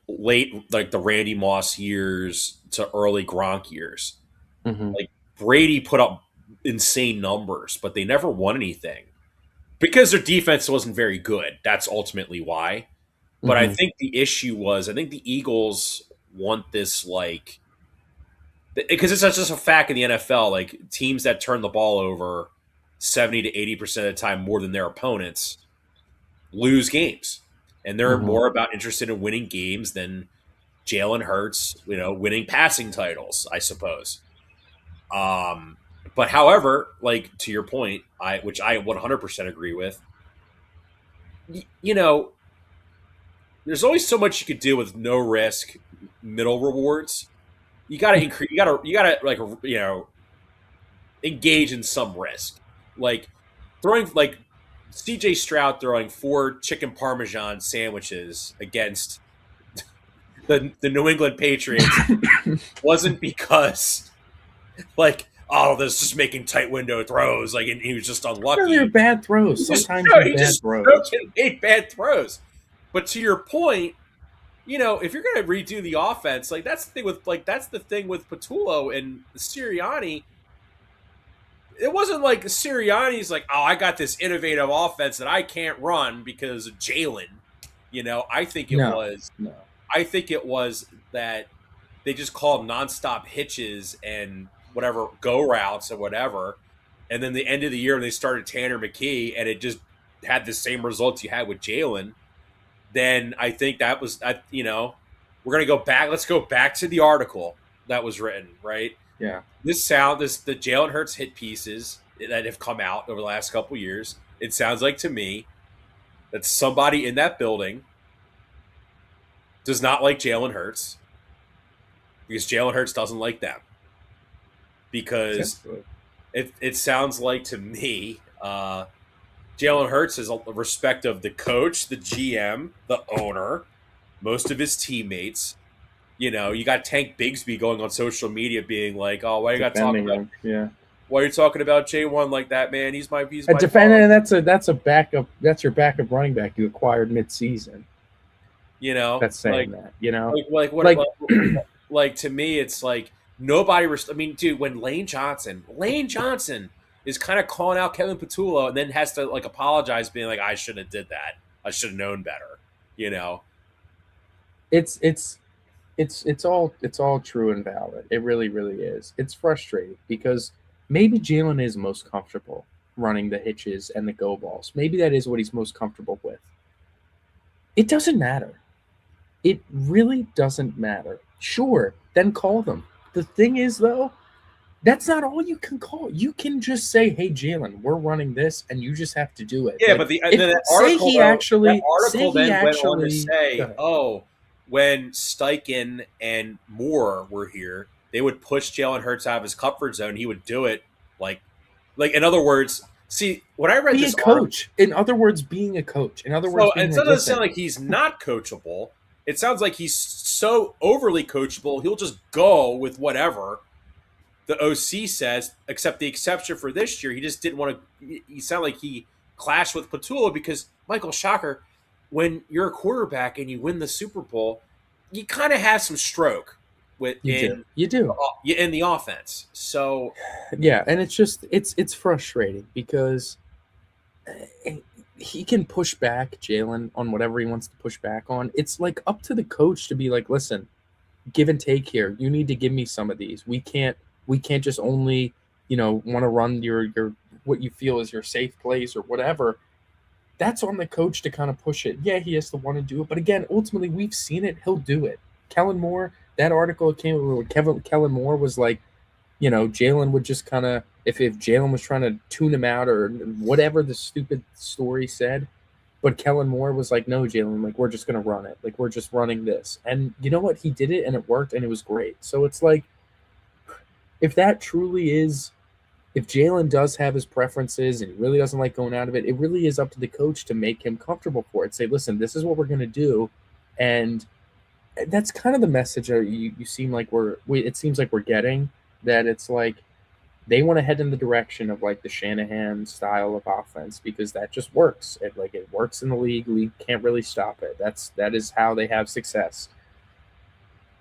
S1: late like the Randy Moss years to early Gronk years.
S2: Mm-hmm.
S1: Like Brady put up insane numbers, but they never won anything because their defense wasn't very good. That's ultimately why. But I
S2: Mm-hmm.
S1: think the issue was I think the Eagles want this like because it's just a fact in the NFL. Like teams that turn the ball over 70 to 80% of the time more than their opponents lose games, and they're
S2: Mm-hmm.
S1: more about interested in winning games than Jalen Hurts, winning passing titles, I suppose. Um, but however, like to your point, which I 100% agree with, you know, there's always so much you could do with no risk, middle rewards. You got to increase. You got to like engage in some risk, like throwing like C.J. Stroud throwing 4 chicken parmesan sandwiches against the New England Patriots wasn't because like this just making tight window throws like and he was just
S2: No, they're
S1: unlucky.
S2: bad throws.
S1: He just
S2: Sometimes
S1: no,
S2: they're
S1: he
S2: bad
S1: just
S2: throws.
S1: made bad throws. But to your point, if you're gonna redo the offense, like that's the thing with Patullo and Sirianni. It wasn't like Sirianni's like, oh, I got this innovative offense that I can't run because of Jalen. I think it
S2: No,
S1: was
S2: no.
S1: I think it was that they just called nonstop hitches and whatever go routes or whatever. And then the end of the year when they started Tanner McKee and it just had the same results you had with Jalen, then I think that was we're gonna go back. Let's go back to the article that was written, right?
S2: Yeah.
S1: The Jalen Hurts hit pieces that have come out over the last couple years. It sounds like to me that somebody in that building does not like Jalen Hurts because Jalen Hurts doesn't like them. Because
S2: Potentially.
S1: it sounds like to me, Jalen Hurts is a respect of the coach, the GM, the owner, most of his teammates. You got Tank Bigsby going on social media being like, "Oh, why you got to talk
S2: Defending
S1: about?
S2: him. Yeah.
S1: Why are you talking about J1 like that, man? He's
S2: A
S1: my
S2: defender,
S1: dog."
S2: and that's a backup. That's your backup running back you acquired mid-season. That's saying
S1: Like
S2: that. You know,
S1: like what
S2: like
S1: like to me, it's like nobody. I mean, dude, when Lane Johnson is kind of calling out Kevin Patullo and then has to like apologize, being like, "I shouldn't have did that. I should have known better." You know,
S2: it's all true and valid. It really, really is. It's frustrating because maybe Jalen is most comfortable running the hitches and the go balls. Maybe that is what he's most comfortable with. It doesn't matter. It really doesn't matter. Sure, then call them. The thing is, though, that's not all you can call. You can just say, "Hey, Jalen, we're running this, and you just have to do it."
S1: Yeah,
S2: Like,
S1: but and
S2: if
S1: then
S2: say he
S1: that
S2: actually, say
S1: article
S2: he
S1: then went on to
S2: actually, go
S1: say,
S2: ahead.
S1: oh, when Steichen and Moore were here, they would push Jalen Hurts out of his comfort zone. He would do it like in other words. See, when I read
S2: Be a
S1: this article,
S2: coach. In other words, being a coach. In other words,
S1: so
S2: being
S1: it
S2: like,
S1: doesn't sound
S2: listen,
S1: like he's not coachable. It sounds like he's so overly coachable, he'll just go with whatever the OC says, except the exception for this year, he just didn't want to. He sounded like he clashed with Patullo because Michael Shocker, when you're a quarterback and you win the Super Bowl, you kind of have some stroke
S2: you do, you do.
S1: in the offense. So
S2: Yeah, and it's frustrating because he can push back Jalen on whatever he wants to push back on. It's like up to the coach to be like, listen, give and take here. You need to give me some of these. We can't just only, want to run your what you feel is your safe place or whatever. That's on the coach to kind of push it. Yeah, he has to want to do it, but again, ultimately we've seen it. He'll do it. Kellen Moore, that article came where Kellen Moore was like, Jalen would just kind of if Jalen was trying to tune him out or whatever the stupid story said, but Kellen Moore was like, no, Jalen, like we're just gonna run it, like we're just running this, and you know what? He did it and it worked and it was great. So it's like if that truly is, if Jalen does have his preferences and he really doesn't like going out of it, it really is up to the coach to make him comfortable for it. Say, listen, this is what we're gonna do, and that's kind of the message that you seem like it seems like we're getting, that it's like they want to head in the direction of like the Shanahan style of offense because that just works. It works in the league. We can't really stop it. That is how they have success.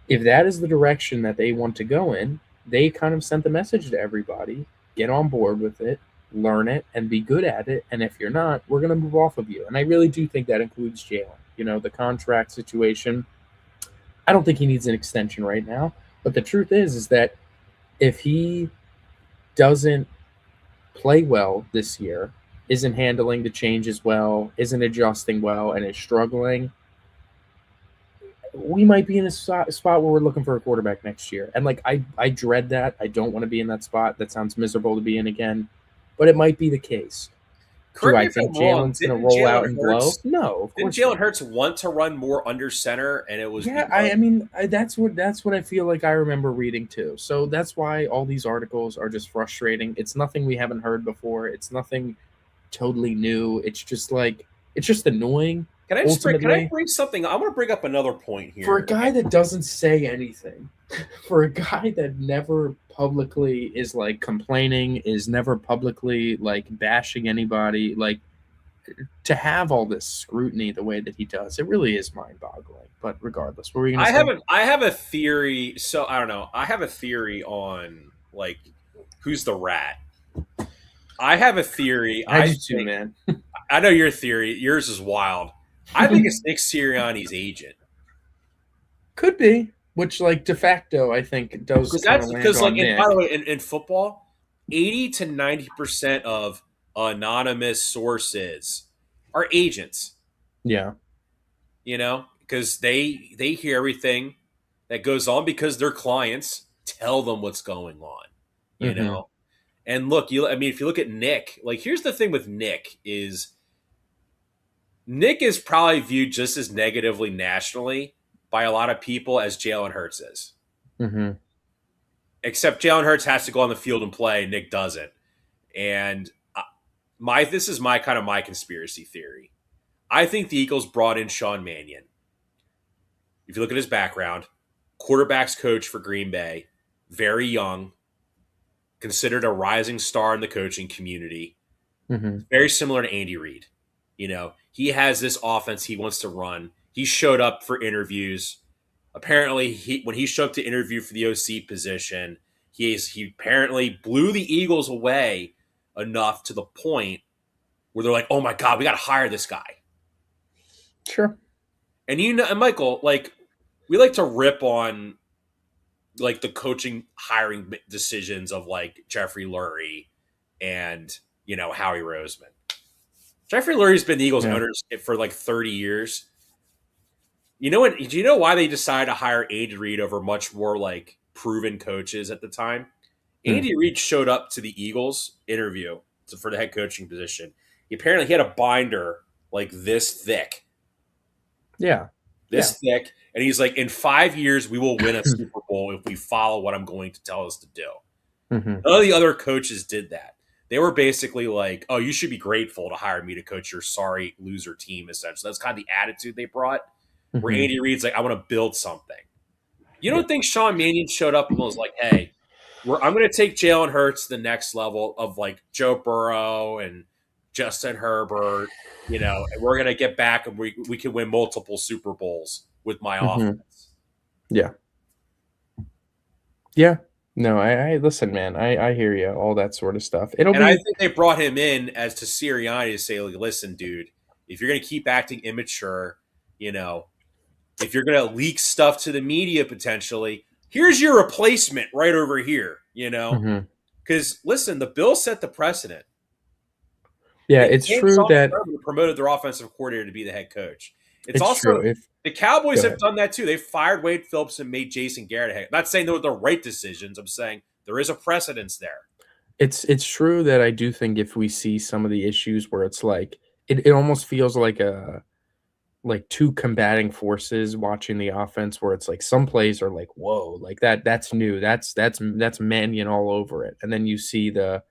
S2: If that is the direction that they want to go in, they kind of sent the message to everybody: get on board with it, learn it, and be good at it. And if you're not, we're going to move off of you. And I really do think that includes Jalen. The contract situation. I don't think he needs an extension right now. But the truth is that if he doesn't play well this year, isn't handling the changes well, isn't adjusting well, and is struggling, we might be in a spot where we're looking for a quarterback next year. And like I dread that. I don't want to be in that spot. That sounds miserable to be in again, but it might be the case. Do
S1: correct me
S2: I
S1: if
S2: think
S1: I'm wrong.
S2: Jalen's going to roll out and blow? No, of
S1: Didn't
S2: course
S1: Jalen
S2: not.
S1: Hurts want to run more under center, and it was
S2: Yeah,
S1: because
S2: I mean that's what I feel like I remember reading too. So that's why all these articles are just frustrating. It's nothing we haven't heard before. It's nothing totally new. It's just annoying.
S1: can I
S2: Ultimately,
S1: bring something? I want to bring up another point
S2: for a
S1: here.
S2: guy that doesn't say anything, for a guy that never publicly is like complaining, is never publicly like bashing anybody, like to have all this scrutiny the way that he does, it really is mind-boggling. But regardless, what were you gonna say?
S1: I have a theory. So I don't know. I have a theory on like who's the rat. I have a theory.
S2: I do too, man.
S1: I know your theory. Yours is wild. I think it's Nick Sirianni's agent
S2: Could be, which like de facto, I think does
S1: because
S2: kind of
S1: that's
S2: land
S1: because like
S2: on
S1: and by the
S2: Nick.
S1: way, in football, 80 to 90% of anonymous sources are agents.
S2: Yeah.
S1: Because they hear everything that goes on because their clients tell them what's going on. You
S2: Mm-hmm.
S1: know, and look, I mean, if you look at Nick, like here's the thing with Nick is Nick is probably viewed just as negatively nationally by a lot of people as Jalen Hurts is.
S2: Mm-hmm.
S1: Except Jalen Hurts has to go on the field and play, Nick doesn't. And my this is my kind of my conspiracy theory. I think the Eagles brought in Sean Mannion. If you look at his background, quarterbacks coach for Green Bay, very young, considered a rising star in the coaching community,
S2: Mm-hmm.
S1: very similar to Andy Reid. He has this offense he wants to run. He showed up for interviews. Apparently, when he showed up to interview for the OC position, he apparently blew the Eagles away enough to the point where they're like, "Oh my God, we got to hire this guy."
S2: Sure.
S1: And and Michael, like we like to rip on like the coaching hiring decisions of like Jeffrey Lurie and Howie Roseman. Jeffrey Lurie's been the Eagles
S2: Yeah.
S1: owner for like 30 years. You know what? Do you know why they decided to hire Andy Reid over much more like proven coaches at the time?
S2: Hmm.
S1: Andy Reid showed up to the Eagles interview for the head coaching position. He had a binder like
S2: Yeah. Yeah.
S1: this thick, and he's like, in 5 years we will win a Super Bowl if we follow what I'm going to tell us to do.
S2: Hmm.
S1: None of the other coaches did that. They were basically like, "Oh, you should be grateful to hire me to coach your sorry loser team." Essentially, that's kind of the attitude they brought. Where
S2: Hmm.
S1: Andy Reid's like, "I want to build something." You
S2: Yeah.
S1: don't think Sean Mannion showed up and was like, "Hey, I'm going to take Jalen Hurts to the next level of like Joe Burrow and Justin Herbert, and we're going to get back and we can win multiple Super Bowls with my
S2: Hmm.
S1: offense."
S2: Yeah. Yeah. No, I listen, man. I hear you. All that sort of stuff. It'll
S1: And I
S2: be.
S1: think they brought him in as to Sirianni to say, like, listen, dude, if you're going to keep acting immature, you know, if you're going to leak stuff to the media potentially, here's your replacement right over here.
S2: Mhm.
S1: Because listen, the Bills set the precedent.
S2: Yeah,
S1: They
S2: it's
S1: came
S2: true
S1: Sean
S2: that
S1: Sherman and promoted their offensive coordinator to be the head coach. It's
S2: it's
S1: also
S2: true. If
S1: the Cowboys
S2: Go
S1: have
S2: ahead.
S1: done that too. They fired Wade Phillips and made Jason Garrett a head. Not saying they're the right decisions. I'm saying there is a precedence there.
S2: It's true that I do think if we see some of the issues where it's like it almost feels like a like two combating forces watching the offense where it's like some plays are like, whoa, like that's new. That's Mannion all over it. And then you see the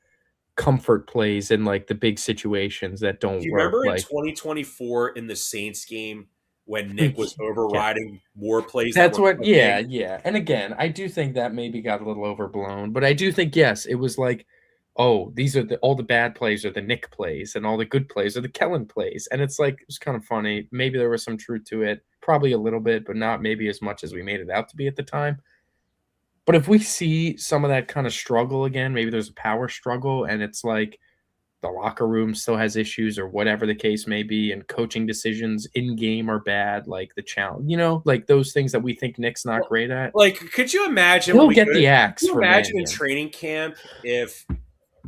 S2: comfort plays in like the big situations that
S1: Do
S2: don't
S1: you
S2: work.
S1: remember in
S2: Like
S1: 2024 in the Saints game when Nick was
S2: yeah.
S1: overriding more plays that
S2: That's
S1: were
S2: what yeah,
S1: clicking?
S2: yeah. And again, I do think that maybe got a little overblown, but I do think yes, it was like, oh, these are all the bad plays are the Nick plays and all the good plays are the Kellen plays. And it's like it's kind of funny. Maybe there was some truth to it, probably a little bit, but not maybe as much as we made it out to be at the time. But if we see some of that kind of struggle again, maybe there's a power struggle and it's like the locker room still has issues or whatever the case may be, and coaching decisions in game are bad, like the challenge, like those things that we think Nick's not great at.
S1: Like, could you imagine when
S2: He'll
S1: we go
S2: get
S1: to?
S2: the
S1: Could
S2: axe
S1: you
S2: for
S1: imagine in
S2: Mannion.
S1: training camp if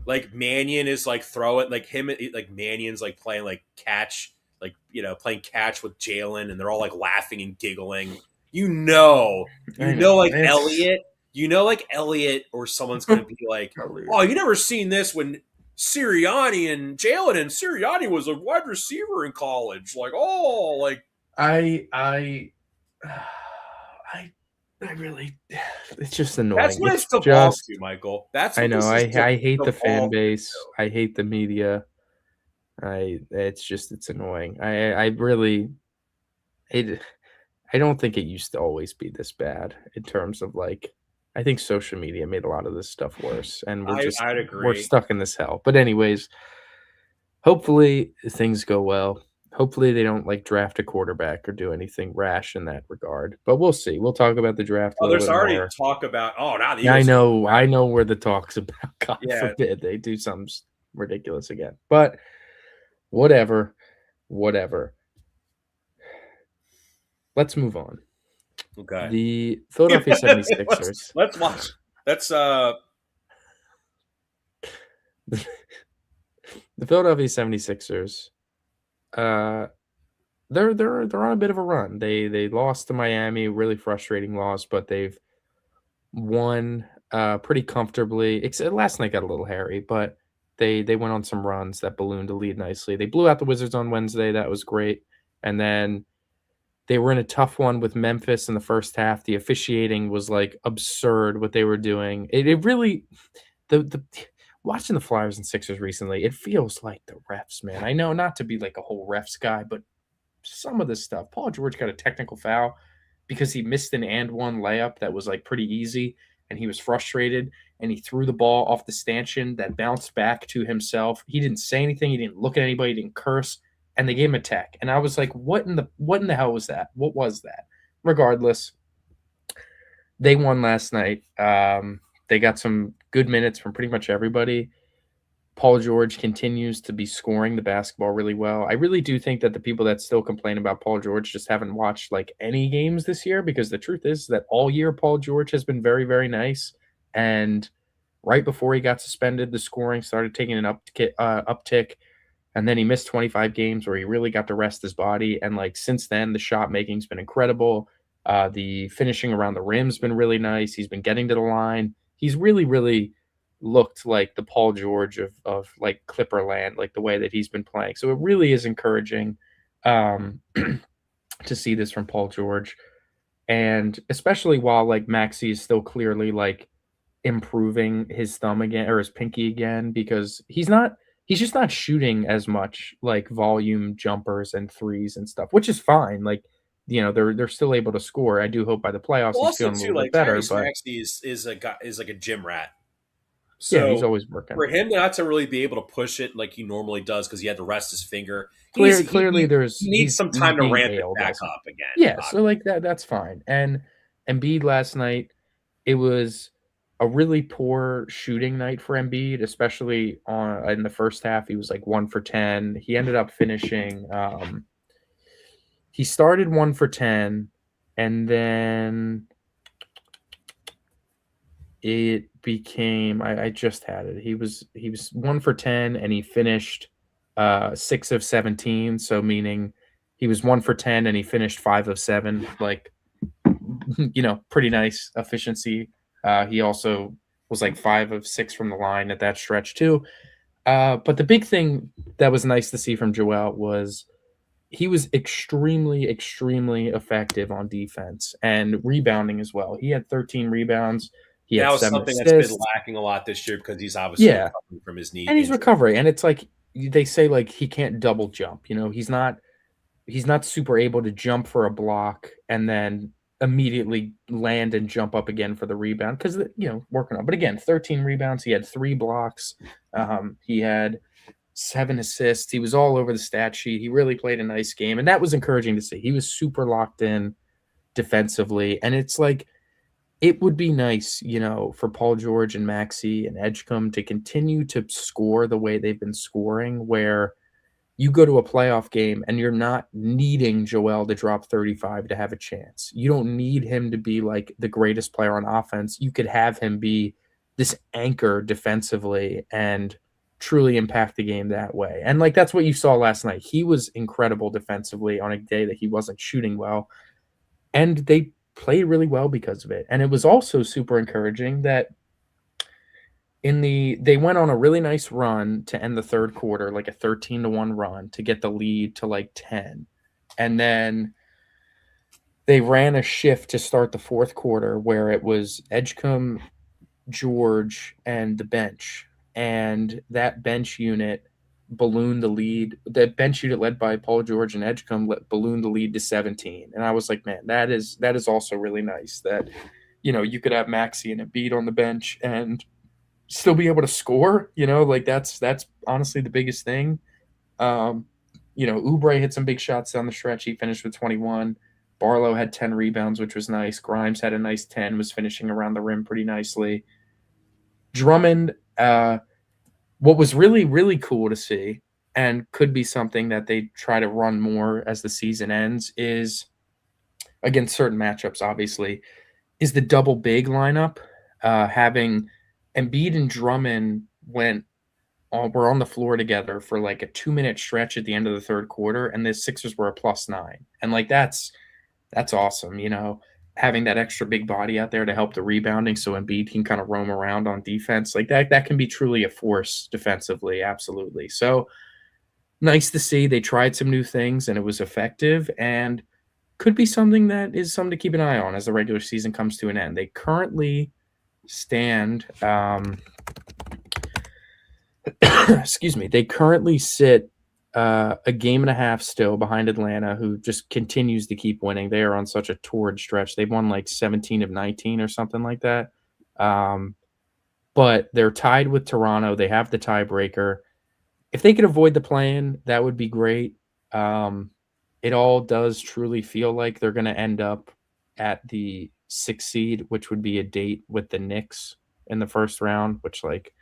S1: like Mannion is like throwing like him like Mannion's like playing like catch like playing catch with Jalen and they're all like laughing and giggling.
S2: I know.
S1: Like
S2: It's
S1: Elliot. Like Elliot or someone's gonna be like, oh, you never seen this when Sirianni and Jalen and Sirianni was a wide receiver in college. Like, oh, like
S2: I I I really it's just
S1: that's
S2: annoying.
S1: what
S2: It's
S1: it's devolved
S2: just
S1: to, Michael. That's
S2: I
S1: what
S2: know.
S1: this is
S2: I hate the fan
S1: devolved
S2: base.
S1: into.
S2: I hate the media. It's annoying. I really it I don't think it used to always be this bad in terms of like I think social media made a lot of this stuff worse and
S1: I'd
S2: we're
S1: agree.
S2: stuck in this hell. But anyways, hopefully things go well. Hopefully they don't like draft a quarterback or do anything rash in that regard. But we'll see. We'll talk about the draft a
S1: Oh,
S2: little
S1: there's
S2: bit
S1: already
S2: more.
S1: talk about. Oh, now the
S2: Yeah,
S1: Eagles.
S2: I know where the talk's about. God
S1: Yeah.
S2: forbid they do something ridiculous again. But whatever, whatever. Let's move on.
S1: Okay.
S2: The Philadelphia
S1: let's
S2: 76ers.
S1: let's watch. That's
S2: The Philadelphia 76ers. Uh they're on a bit of a run. They lost to Miami, really frustrating loss, but they've won pretty comfortably. Except last night got a little hairy, but they went on some runs that ballooned a lead nicely. They blew out the Wizards on Wednesday. That was great. And then they were in a tough one with Memphis in the first half. The officiating was like absurd what they were doing. It really the watching the Flyers and Sixers recently, it feels like the refs, man. I know not to be like a whole refs guy, but some of this stuff. Paul George got a technical foul because he missed an and one layup that was like pretty easy and he was frustrated and he threw the ball off the stanchion that bounced back to himself. He didn't say anything, he didn't look at anybody, he didn't curse, and they gave him a tech. And I was like, what in the hell was that? What was that? Regardless, they won last night. They got some good minutes from pretty much everybody. Paul George continues to be scoring the basketball really well. I really do think that the people that still complain about Paul George just haven't watched like any games this year, because the truth is that all year Paul George has been very, very nice. And right before he got suspended, the scoring started taking an uptick, and then he missed 25 games where he really got to rest his body. And like since then, the shot making's been incredible. The finishing around the rim's been really nice. He's been getting to the line. He's really, really looked like the Paul George of like Clipperland, like the way that he's been playing. So it really is encouraging to see this from Paul George. And especially while like Maxi is still clearly like improving his thumb again or his pinky again, because he's just not shooting as much like volume jumpers and threes and stuff, which is fine. Like, they're still able to score. I do hope by the playoffs
S1: Well,
S2: he's
S1: also
S2: feeling a
S1: too,
S2: little bit
S1: like
S2: better,
S1: Tyrese
S2: but
S1: Maxey is a guy is like a gym rat.
S2: yeah, he's
S1: So
S2: always working.
S1: for him not to really be able to push it like he normally does because he had to rest his finger,
S2: Clearly
S1: he needs
S2: he's
S1: some
S2: he's
S1: time to
S2: being
S1: ramp it
S2: hailed
S1: back
S2: as
S1: up again.
S2: yeah, so like that's fine. And Embiid last night, it was a really poor shooting night for Embiid, especially on in the first half. He was like 1 for 10. He ended up finishing. He started 1 for 10, and then it became. I just had it. He was 1 for 10, and he finished 6 of 17. So meaning he was 1 for 10, and he finished 5 of 7. Like pretty nice efficiency. He also was like 5 of 6 from the line at that stretch too. But the big thing that was nice to see from Joel was he was extremely, extremely effective on defense and rebounding as well. He had 13 rebounds. He
S1: That
S2: had
S1: was
S2: 7
S1: something that's been
S2: assists.
S1: lacking a lot this year because he's obviously
S2: Yeah,
S1: recovering from his knee
S2: and he's
S1: injury.
S2: recovering. And it's like they say, like he can't double jump. He's not super able to jump for a block and then immediately land and jump up again for the rebound because working on. But again, 13 rebounds. He had 3 blocks. He had 7 assists. He was all over the stat sheet. He really played a nice game, and that was encouraging to see. He was super locked in defensively, and it's like it would be nice, for Paul George and Maxey and Edgecombe to continue to score the way they've been scoring, where you go to a playoff game and you're not needing Joel to drop 35 to have a chance. You don't need him to be like the greatest player on offense. You could have him be this anchor defensively and truly impact the game that way. And like that's what you saw last night. He was incredible defensively on a day that he wasn't shooting well. And they played really well because of it. And it was also super encouraging that they went on a really nice run to end the third quarter, like a 13-1 run to get the lead to like 10. And then they ran a shift to start the fourth quarter where it was Edgecombe, George, and the bench. And that bench unit ballooned the lead. The bench unit led by Paul George and Edgecombe ballooned the lead to 17. And I was like, man, that is also really nice that you could have Maxey and Embiid on the bench and still be able to score. Like that's honestly the biggest thing. Oubre hit some big shots down the stretch. He finished with 21. Barlow had 10 rebounds, which was nice. Grimes had a nice 10, was finishing around the rim pretty nicely. Drummond, what was really, really cool to see, and could be something that they try to run more as the season ends, is against certain matchups, obviously, is the double big lineup. Having Embiid and Drummond were on the floor together for like a 2-minute stretch at the end of the third quarter, and the Sixers were a +9. And like that's awesome, having that extra big body out there to help the rebounding so Embiid can kind of roam around on defense. Like that can be truly a force defensively, absolutely. So nice to see they tried some new things and it was effective, and could be something to keep an eye on as the regular season comes to an end. They currently stand excuse me, they currently sit a game and a half still behind Atlanta, who just continues to keep winning. They are on such a torrid stretch. They've won like 17 of 19 or something like that. But they're tied with Toronto. They have the tiebreaker. If they could avoid the play-in, that would be great. It all does truly feel like they're going to end up at the 6th seed, which would be a date with the Knicks in the first round, which like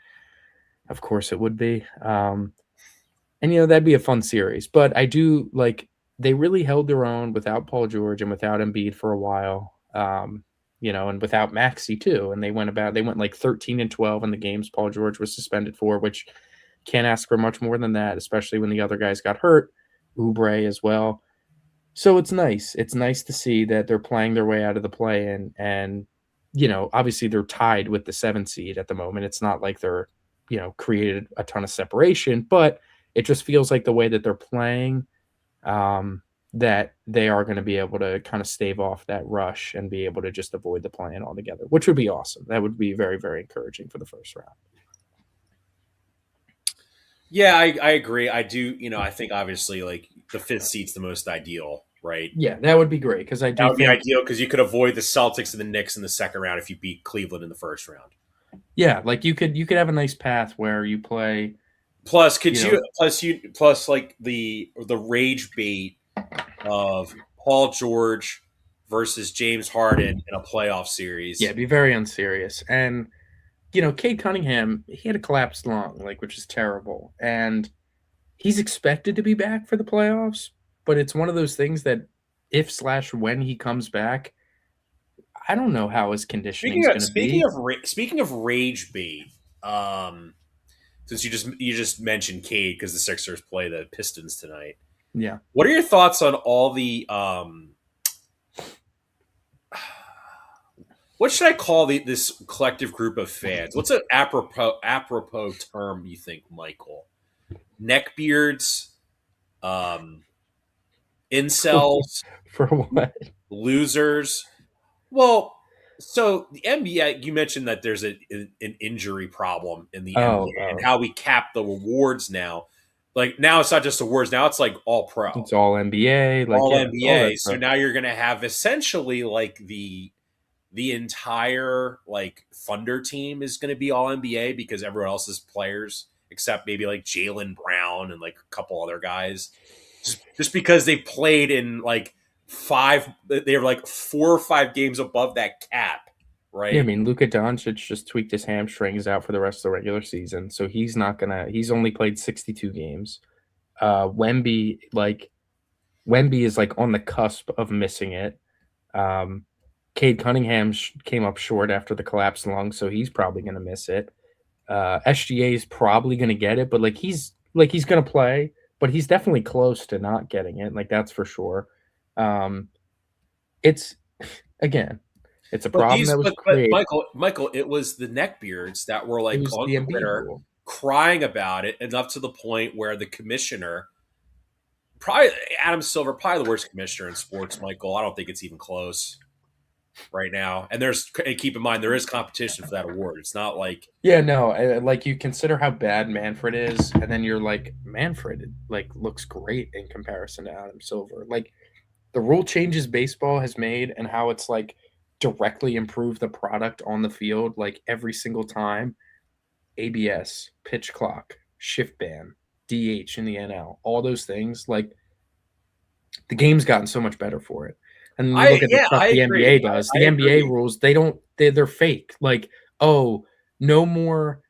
S2: Of course, it would be. And that'd be a fun series. But I do like they really held their own without Paul George and without Embiid for a while. And without Maxi too. And they went like 13-12 in the games Paul George was suspended for, which can't ask for much more than that, especially when the other guys got hurt, Oubre as well. So it's nice. It's nice to see that they're playing their way out of the play-in, and obviously they're tied with the 7 seed at the moment. It's not like they're, created a ton of separation, but it just feels like the way that they're playing, that they are going to be able to kind of stave off that rush and be able to just avoid the play-in altogether, which would be awesome. That would be very, very encouraging for the first round.
S1: Yeah, I agree. I do. I think obviously like the fifth seat's the most ideal, right?
S2: Yeah, that would be great because I
S1: That
S2: do
S1: would be
S2: think,
S1: ideal because you could avoid the Celtics and the Knicks in the second round if you beat Cleveland in the first round.
S2: yeah, like you could have a nice path where you play,
S1: Plus,
S2: you know,
S1: plus like the rage bait of Paul George versus James Harden in a playoff
S2: yeah,
S1: series.
S2: it'd be very unserious. And Cade Cunningham, he had a collapsed lung, like, which is terrible. And he's expected to be back for the playoffs, but it's one of those things that if/when he comes back, I don't know how his conditioning
S1: Speaking
S2: is
S1: of
S2: going to
S1: speaking
S2: be.
S1: of speaking of rage bait, since you just mentioned Cade because the Sixers play the Pistons tonight.
S2: Yeah.
S1: What are your thoughts on all the what should I call this collective group of fans? What's an apropos term you think, Michael? Neckbeards, um,
S2: For,
S1: incels,
S2: for what?
S1: losers. Well, so the NBA, you mentioned that there's an injury problem in the
S2: Oh,
S1: NBA and
S2: oh.
S1: how we cap the awards now. Like now, it's not just awards. Now it's like all pro,
S2: It's all NBA. Like,
S1: all
S2: yeah, all
S1: NBA.
S2: that
S1: So
S2: stuff.
S1: now you're going to have essentially like the entire like Thunder team is going to be all NBA because everyone else is players except maybe like Jalen Brown and like a couple other guys. Just because they played in like they were like 4 or 5 games above that cap,
S2: Yeah, I
S1: right?
S2: mean, Luka Doncic just tweaked his hamstrings out for the rest of the regular season, so he's not gonna. He's only played 62 games. Wemby is like on the cusp of missing it. Um, Cade Cunningham came up short after the collapsed lung, so he's probably going to miss it. SGA is probably going to get it, but he's going to play, but he's definitely close to not getting it. Like that's for sure. Um, it's again, it's a
S1: But
S2: problem
S1: these,
S2: that was
S1: but
S2: created.
S1: Michael, it was the neckbeards that were
S2: It
S1: like
S2: was
S1: on
S2: the Embiid
S1: Twitter
S2: rule.
S1: crying about it, enough to the point where the commissioner, probably Adam Silver, probably the worst commissioner in sports, Michael. I don't think it's even close right now. And keep in mind there is competition for that award. It's not like
S2: Yeah, no, like you consider how bad Manfred is, and then you're like, Manfred like looks great in comparison to Adam Silver. Like the rule changes baseball has made and how it's like directly improved the product on the field like every single time. ABS, pitch clock, shift ban, DH in the NL, all those things, like the game's gotten so much better for it. And then you look at the stuff
S1: I
S2: the
S1: agree.
S2: NBA does.
S1: I
S2: The NBA
S1: agree.
S2: rules, they're fake. Like, oh, no more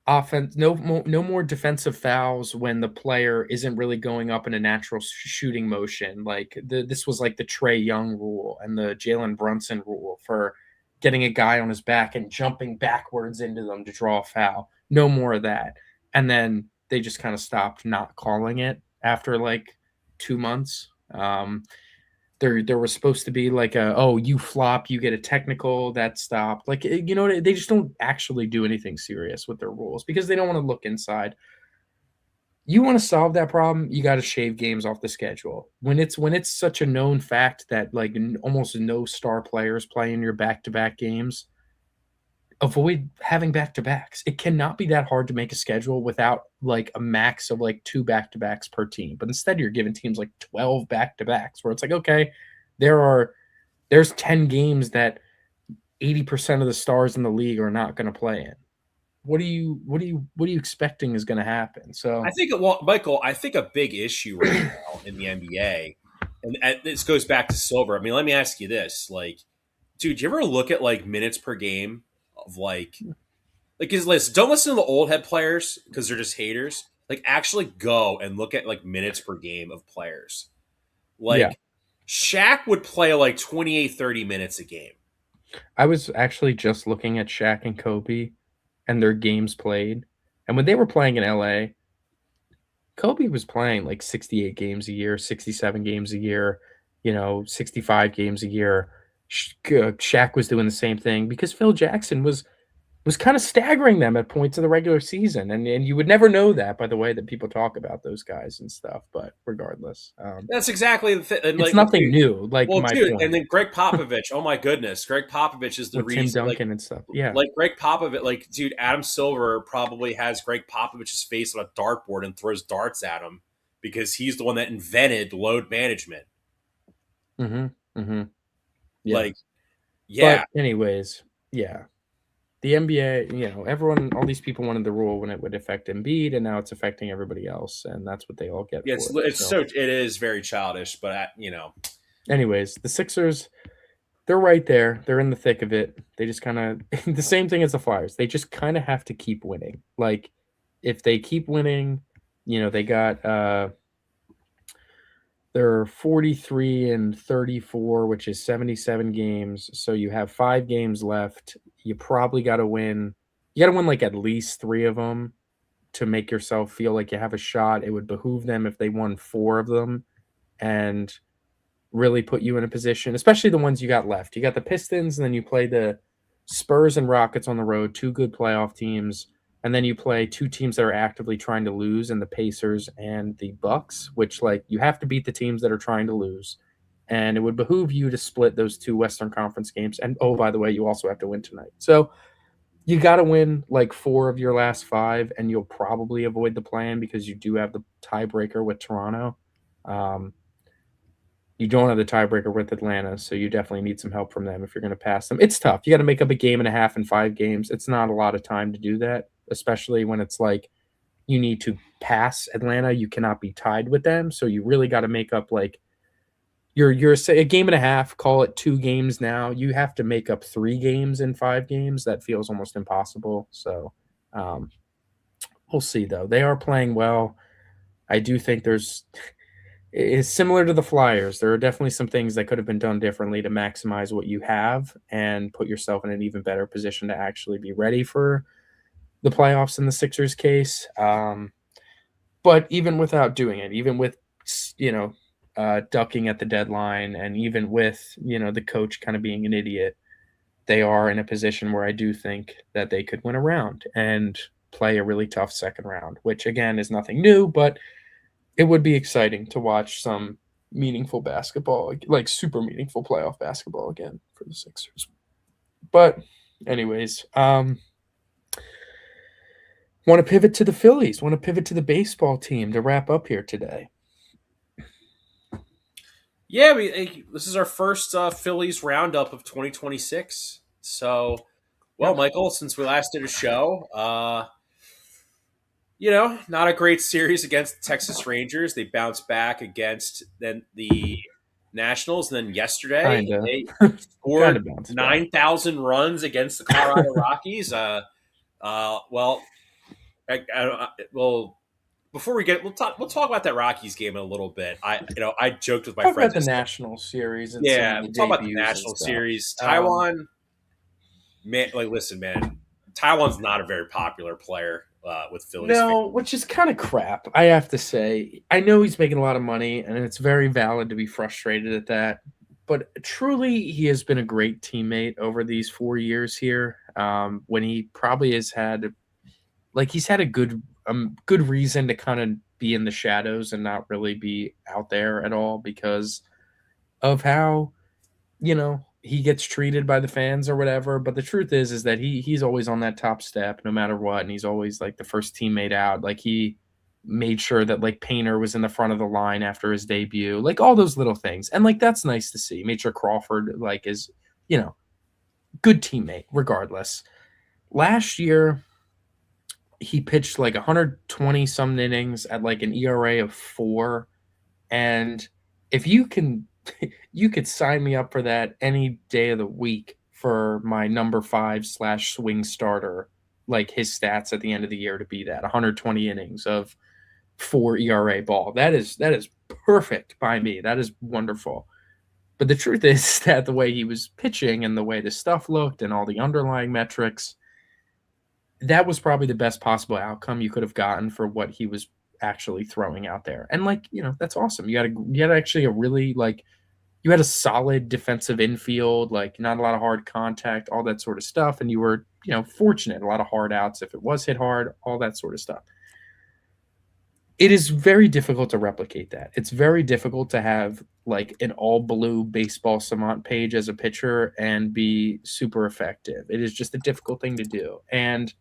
S2: offense, no more defensive fouls when the player isn't really going up in a natural shooting motion. Like this was like the Trey Young rule and the Jalen Brunson rule for getting a guy on his back and jumping backwards into them to draw a foul. No more of that. And then they just kind of stopped not calling it after like 2 months. There was supposed to be like you flop, you get a technical that stopped. Like they just don't actually do anything serious with their rules because they don't want to look inside. You want to solve that problem, you got to shave games off the schedule. When it's such a known fact that like almost no star players play in your back-to-back games, avoid having back-to-backs. It cannot be that hard to make a schedule without like a max of like 2 back-to-backs per team. But instead you're giving teams like 12 back-to-backs where it's like, okay, there's 10 games that 80% of the stars in the league are not going to play in. What are you expecting is going to happen?
S1: I
S2: So,
S1: think, well, Michael, I think a big issue right now in the NBA, and this goes back to Silver. I mean, let me ask you this: like, dude, do you ever look at like minutes per game of like Like, listen, don't listen to the old head players because they're just haters. Like, actually go and look at like minutes per game of players.
S2: Yeah.
S1: Like, Shaq would play like 28, 30 minutes a game.
S2: I was actually just looking at Shaq and Kobe and their games played. And when they were playing in LA, Kobe was playing like 68 games a year, 67 games a year, 65 games a year. Shaq was doing the same thing because Phil Jackson was kind of staggering them at points of the regular season, and you would never know that by the way that people talk about those guys and stuff. But regardless,
S1: That's exactly the thing. And
S2: it's
S1: like,
S2: nothing
S1: dude,
S2: new. Like
S1: well,
S2: my
S1: dude, and
S2: point
S1: then Greg Popovich. Oh my goodness, Greg Popovich is the
S2: with Tim
S1: reason.
S2: Duncan and stuff. Yeah.
S1: Like Greg Popovich, like dude, Adam Silver probably has Greg Popovich's face on a dartboard and throws darts at him because he's the one that invented load management.
S2: Mm-hmm. Mm-hmm. Yeah.
S1: Like, yeah,
S2: But anyways, yeah. The NBA, everyone, all these people wanted the rule when it would affect Embiid, and now it's affecting everybody else, and that's what they all get
S1: yeah,
S2: for it.
S1: it's
S2: So,
S1: so it is very childish, but
S2: anyways, the Sixers, they're right there. They're in the thick of it. They just kind of the same thing as the Flyers. They just kind of have to keep winning. Like if they keep winning, they got they're 43 and 34, which is 77 games. So you have 5 games left. You probably got to win. You got to win like at least 3 of them to make yourself feel like you have a shot. It would behoove them if they won 4 of them and really put you in a position, especially the ones you got left. You got the Pistons, and then you play the Spurs and Rockets on the road, 2 good playoff teams, and then you play 2 teams that are actively trying to lose, and the Pacers and the Bucks, which like you have to beat the teams that are trying to lose. And it would behoove you to split those 2 Western Conference games. And oh, by the way, you also have to win tonight. So you got to win like 4 of your last 5, and you'll probably avoid the plan because you do have the tiebreaker with Toronto. Um, you don't have the tiebreaker with Atlanta, so you definitely need some help from them if you're going to pass them. It's tough. You got to make up a game and a half in 5 games. It's not a lot of time to do that, especially when it's like you need to pass Atlanta. You cannot be tied with them, so you really got to make up like you're say a game and a half. Call it 2 games now. You have to make up 3 games in 5 games. That feels almost impossible. So um, we'll see though. They are playing well. I do think there's is similar to the Flyers. There are definitely some things that could have been done differently to maximize what you have and put yourself in an even better position to actually be ready for the playoffs in the Sixers case. But even without doing it, even with you know ducking at the deadline, and even with the coach kind of being an idiot, they are in a position where I do think that they could win a round and play a really tough second round, which again is nothing new, but it would be exciting to watch some meaningful basketball, like super meaningful playoff basketball again for the Sixers. But, anyways, want to pivot to the Phillies, want to pivot to the baseball team to wrap up here today.
S1: yeah. This is our first Phillies roundup of 2026. So, well,
S2: Yep.
S1: Michael, since we last did a show, not a great series against the Texas Rangers. They bounced back against then the Nationals, and then yesterday
S2: Kinda.
S1: they
S2: Kinda
S1: scored
S2: bounced back.
S1: 9,000 runs against the Colorado Rockies. Well, well, before we get, we'll talk about that Rockies game in a little bit. I joked with my
S2: Talk
S1: friends.
S2: about the National Series and some
S1: Yeah,
S2: of the
S1: we'll talk about the
S2: debuts and
S1: National
S2: stuff.
S1: Series. Taiwan, man, like listen, man, Taiwan's not a very popular player with Phillies fans.
S2: No, which is kind of crap, I have to say. I know he's making a lot of money, and it's very valid to be frustrated at that. But truly, he has been a great teammate over these 4 years here. When he probably has had, like, he's had a good reason to kind of be in the shadows and not really be out there at all because of how he gets treated by the fans or whatever. But the truth is that he's always on that top step no matter what, and he's always like the first teammate out. Like he made sure that like Painter was in the front of the line after his debut, like all those little things, and like that's nice to see. Made sure Crawford like is you know good teammate regardless. Last year he pitched like 120 some innings at like an ERA of 4. And if you can, you could sign me up for that any day of the week for my number 5 / swing starter like his stats at the end of the year to be that 120 innings of 4 ERA ball. That is perfect by me. That is wonderful. But the truth is that the way he was pitching and the way the stuff looked and all the underlying metrics, that was probably the best possible outcome you could have gotten for what he was actually throwing out there. And like, that's awesome. You had actually a really like you had a solid defensive infield, like not a lot of hard contact, all that sort of stuff. And you were, fortunate, a lot of hard outs if it was hit hard, all that sort of stuff. It is very difficult to replicate that. It's very difficult to have like an all blue baseball savant page as a pitcher and be super effective. It is just a difficult thing to do. And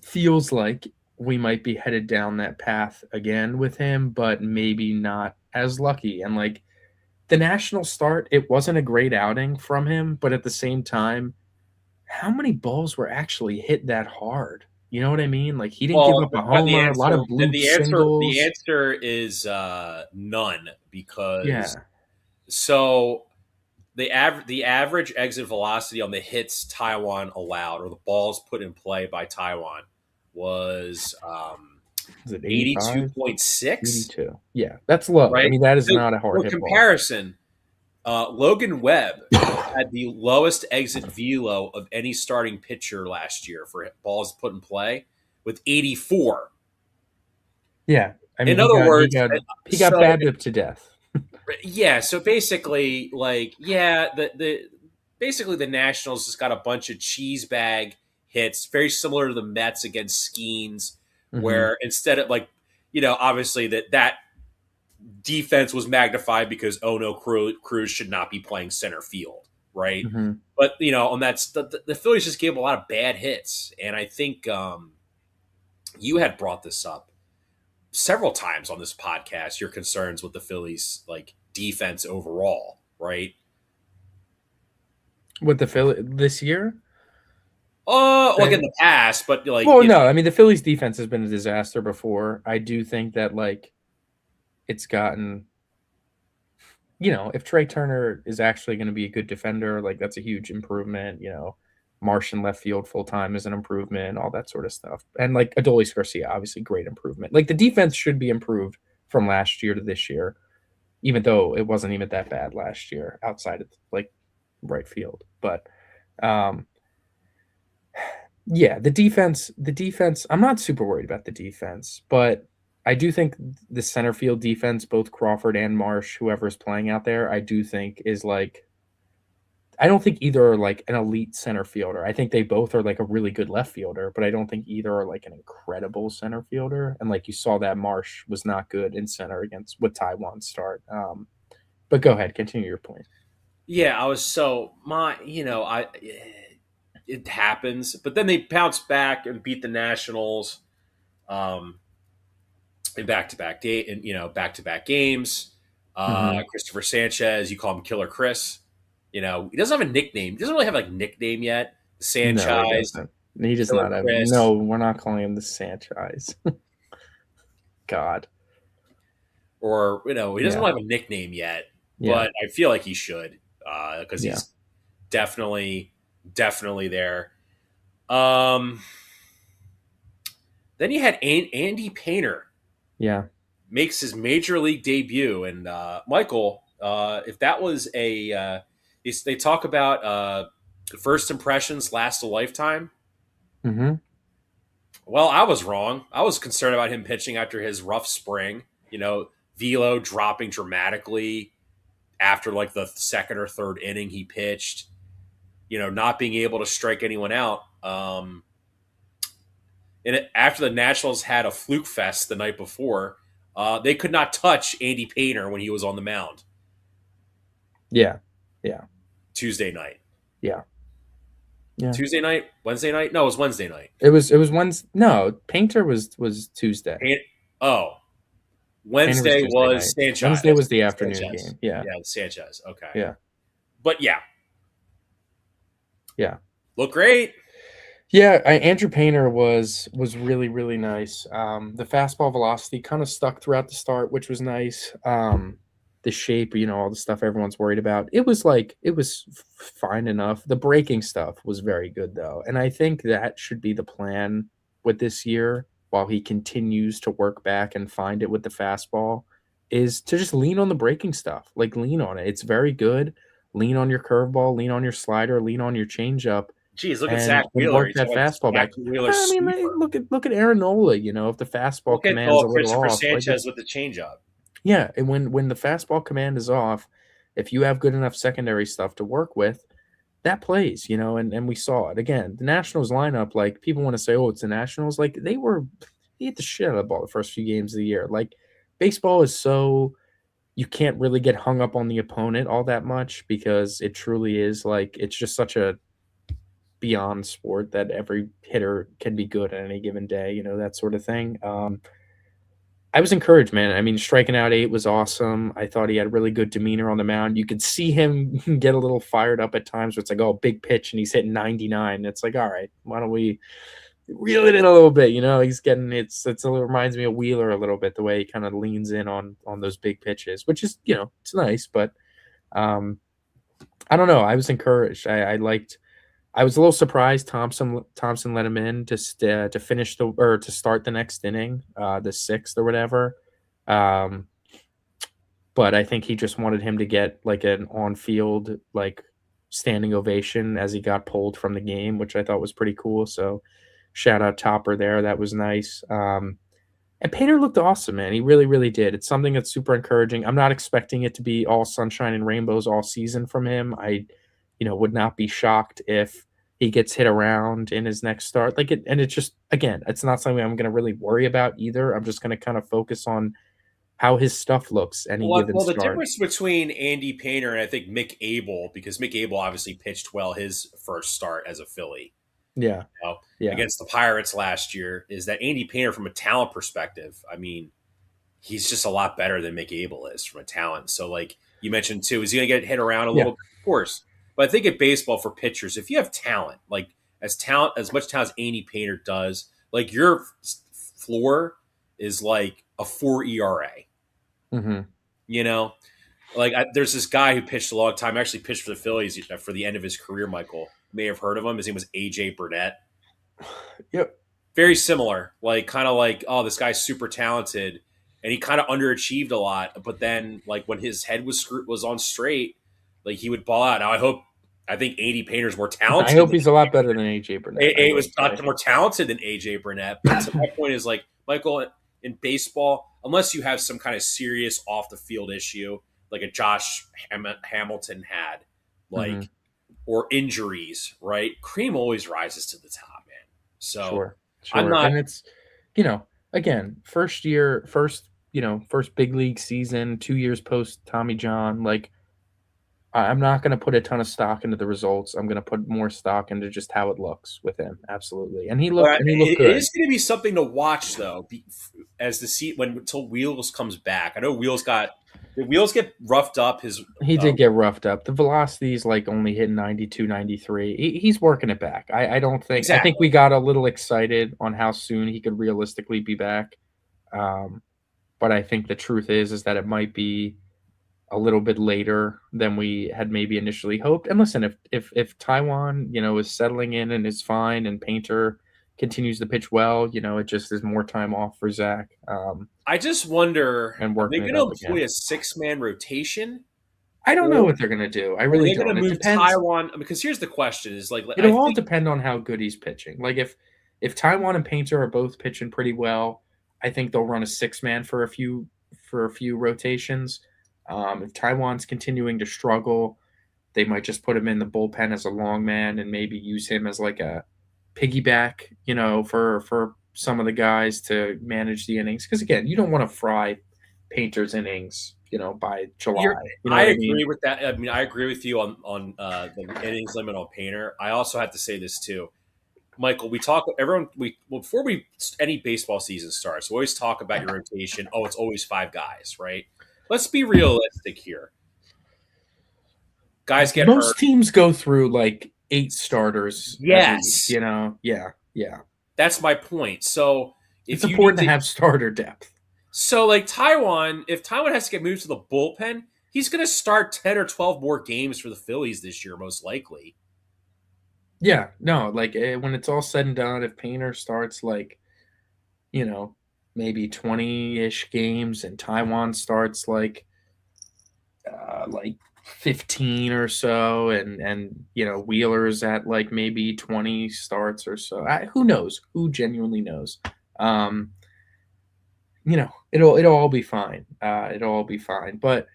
S2: feels like we might be headed down that path again with him, but maybe not as lucky. And like the national start, it wasn't a great outing from him, but at the same time, how many balls were actually hit that hard? You know what I mean? Like he didn't give
S1: Well,
S2: up a homer, a lot of blue
S1: the
S2: singles.
S1: answer is none because
S2: Yeah.
S1: so the average exit velocity on the hits Taiwan allowed or the balls put in play by Taiwan was
S2: Is it 85?
S1: 82.6,
S2: 82. Yeah, that's low. I
S1: right?
S2: mean, that is
S1: So
S2: not a hard
S1: for
S2: hit ball.
S1: comparison, Logan Webb had the lowest exit velo of any starting pitcher last year for balls put in play with 84.
S2: Yeah. I mean,
S1: In
S2: he
S1: other
S2: got he
S1: words,
S2: got he got
S1: so
S2: bad to death.
S1: yeah, so basically, like, yeah, the basically the Nationals just got a bunch of cheese bag hits, very similar to the Mets against Skeens,
S2: Mhm.
S1: where instead of like, obviously that defense was magnified because oh no, Cruz should not be playing center field, right?
S2: Mhm.
S1: But on the Phillies just gave a lot of bad hits, and I think you had brought this up several times on this podcast. Your concerns with the Phillies like defense overall, right?
S2: With the Philly this year?
S1: Like in the past, but like
S2: Well, no, I mean the Phillies defense has been a disaster before. I do think that like it's gotten, if Trey Turner is actually going to be a good defender, like that's a huge improvement. Martian left field full time is an improvement, all that sort of stuff. And like Adolis Garcia, obviously great improvement. Like the defense should be improved from last year to this year, even though it wasn't even that bad last year outside of like right field. But um yeah, the defense, I'm not super worried about the defense, but I do think the center field defense, both Crawford and Marsh, whoever's playing out there, I do think is like I don't think either are like an elite center fielder. I think they both are like a really good left fielder, but I don't think either are like an incredible center fielder. And like you saw that Marsh was not good in center against with Taiwan start. But go ahead, continue your point.
S1: yeah, I was so my I it happens, but then they bounced back and beat the Nationals um, in back to back day and back to back games.
S2: Hmm.
S1: Christopher Sanchez, you call him Killer Chris. He doesn't have a nickname. He doesn't really have like a nickname yet.
S2: No, he
S1: Sanchez,
S2: doesn't. He does
S1: Killer
S2: not have.
S1: Chris,
S2: No, we're not calling him the Sanchez. God.
S1: or he doesn't
S2: Yeah.
S1: really have a nickname yet,
S2: Yeah.
S1: but I feel like he should because
S2: Yeah.
S1: he's definitely there. Um, then you had Andy Painter
S2: Yeah.
S1: makes his major league debut, and Michael, if that was they talk about first impressions last a lifetime.
S2: Hmm.
S1: Well, I was wrong. I was concerned about him pitching after his rough spring. Velo dropping dramatically after like the second or third inning he pitched. Not being able to strike anyone out. After the Nationals had a fluke fest the night before, they could not touch Andy Painter when he was on the mound
S2: Yeah. Yeah.
S1: Tuesday night.
S2: Yeah. Yeah.
S1: Tuesday night, Wednesday night. No, it was Wednesday night.
S2: It was Wednesday. No, Painter was Tuesday.
S1: Oh,
S2: Painter was
S1: Wednesday
S2: Tuesday
S1: was
S2: night.
S1: Sanchez.
S2: Wednesday was the afternoon
S1: Sanchez.
S2: game. Yeah.
S1: Yeah, Sanchez. Okay,
S2: Yeah.
S1: but yeah,
S2: Yeah.
S1: look great.
S2: Yeah, Andrew Painter was really really nice. The fastball velocity kind of stuck throughout the start, which was nice. the shape, all the stuff everyone's worried about. It was fine enough. The breaking stuff was very good though. And I think that should be the plan with this year while he continues to work back and find it with the fastball is to just lean on the breaking stuff. Like lean on it. It's very good. Lean on your curveball, lean on your slider, lean on your changeup
S1: Geez, look at
S2: and
S1: Zach Wheeler.
S2: work
S1: He's
S2: that
S1: talking about
S2: fastball back.
S1: Zach Wheeler
S2: I mean,
S1: sweeper.
S2: look at Aaron Nola, if the fastball
S1: Look at
S2: commands a little
S1: Christopher
S2: off, like
S1: Sanchez
S2: it's
S1: with the changeup.
S2: yeah, and when the fastball command is off, if you have good enough secondary stuff to work with, that plays, and we saw it. Again, the Nationals lineup, like people want to say, oh, it's the Nationals. Like they hit the shit out of the ball the first few games of the year. Like baseball is so you can't really get hung up on the opponent all that much because it truly is like it's just such a beyond sport that every hitter can be good at any given day, that sort of thing. I was encouraged, man. I mean, striking out 8 was awesome. I thought he had really good demeanor on the mound. You could see him get a little fired up at times where it's like, oh, big pitch, and he's hitting 99. It's like, all right, why don't we reel it in a little bit? He's getting it's a little reminds me of Wheeler a little bit, the way he kind of leans in on those big pitches, which is, it's nice, but um I don't know. I was encouraged. I was a little surprised Thompson let him in to finish or to start the next inning, the sixth or whatever. Um, but I think he just wanted him to get like an on field like standing ovation as he got pulled from the game, which I thought was pretty cool. So shout out Topper there. That was nice. And Painter looked awesome, man. He really, really did. It's something that's super encouraging. I'm not expecting it to be all sunshine and rainbows all season from him. I, would not be shocked if he gets hit around in his next start. And it's just, again, it's not something I'm going to really worry about either. I'm just going to kind of focus on how his stuff looks any given
S1: Well, the
S2: start.
S1: difference between Andy Painter and I think Mick Abel, because Mick Abel obviously pitched well his first start as a Philly,
S2: Yeah. Yeah.
S1: against the Pirates last year, is that Andy Painter, from a talent perspective, I mean, he's just a lot better than Mick Abel is from a talent. So, like you mentioned too, is he going to get hit around a
S2: Yeah.
S1: little? Of course, but I think in baseball for pitchers, if you have talent, like as much talent as Andy Painter does, like your floor is like a 4 ERA.
S2: Mm-hmm.
S1: You know, there's this guy who pitched a long time. Actually, pitched for the Phillies for the end of his career. Michael, you may have heard of him. His name was AJ Burnett.
S2: Yep.
S1: Very similar, like kind of like, oh, this guy's super talented, and he kind of underachieved a lot. But then, like when his head was on straight, like he would ball out. Now I think Andy Painter's more
S2: I
S1: talented.
S2: hope he's a lot better than AJ Burnett. I
S1: It
S2: will
S1: was
S2: say.
S1: not more talented than AJ Burnett. But to my point is like Michael, in baseball, unless you have some kind of serious off the field issue, like a Josh Hamilton had,
S2: Mm-hmm.
S1: like or injuries, right? Cream always rises to the top, man. So
S2: Sure.
S1: I'm
S2: Sure.
S1: not.
S2: And it's, again, first big league season, 2 years post Tommy John. Like, I'm not going to put a ton of stock into the results. I'm going to put more stock into just how it looks with him. Absolutely. And he looked
S1: It
S2: good.
S1: is going to be something to watch, though, as the seat until Wheels comes back. I know did Wheels get roughed up. His
S2: He did get roughed up. The velocity's like only hitting 92, 93. He's working it back. I think
S1: exactly.
S2: we got a little excited on how soon he could realistically be back. Um, but I think the truth is that it might be a little bit later than we had maybe initially hoped. And listen, if Taiwan, is settling in and is fine, and Painter continues to pitch well, it just is more time off for Zach
S1: I just wonder,
S2: and
S1: are they
S2: working it
S1: going to
S2: up again.
S1: employ a 6-man rotation,
S2: I don't know
S1: or
S2: what they're gonna do. I
S1: are
S2: really
S1: they going to
S2: don't. It
S1: move
S2: depends.
S1: Taiwan? Because here's the question: is like I
S2: It'll all
S1: think
S2: depend on how good he's pitching. Like if Taiwan and Painter are both pitching pretty well, I think they'll run a 6-man for a few rotations. If Taiwan's continuing to struggle, they might just put him in the bullpen as a long man and maybe use him as like a piggyback, for some of the guys to manage the innings. Because again, you don't want to fry Painter's innings, by
S1: you're.
S2: July. You know
S1: I
S2: what I mean?
S1: agree with that. I mean, I agree with you on the innings limit on Painter. I also have to say this too. Michael, we talk everyone before any baseball season starts, we always talk about your rotation. Oh, it's always 5 guys, right? Let's be realistic here. Guys get hurt.
S2: Most teams go through like 8 starters at least.
S1: Yes.
S2: Yeah, yeah.
S1: That's my point. So
S2: It's
S1: if you need
S2: important to
S1: to
S2: have starter depth.
S1: so like Taiwan, if Taiwan has to get moved to the bullpen, he's going to start 10 or 12 more games for the Phillies this year, most likely.
S2: Yeah, no, like when it's all said and done, if Painter starts like, maybe 20-ish games and Taiwan starts like 15 or so, and Wheeler's at like maybe 20 starts or so. Who knows? Who genuinely knows? Um, it'll all be fine. It'll all be fine. But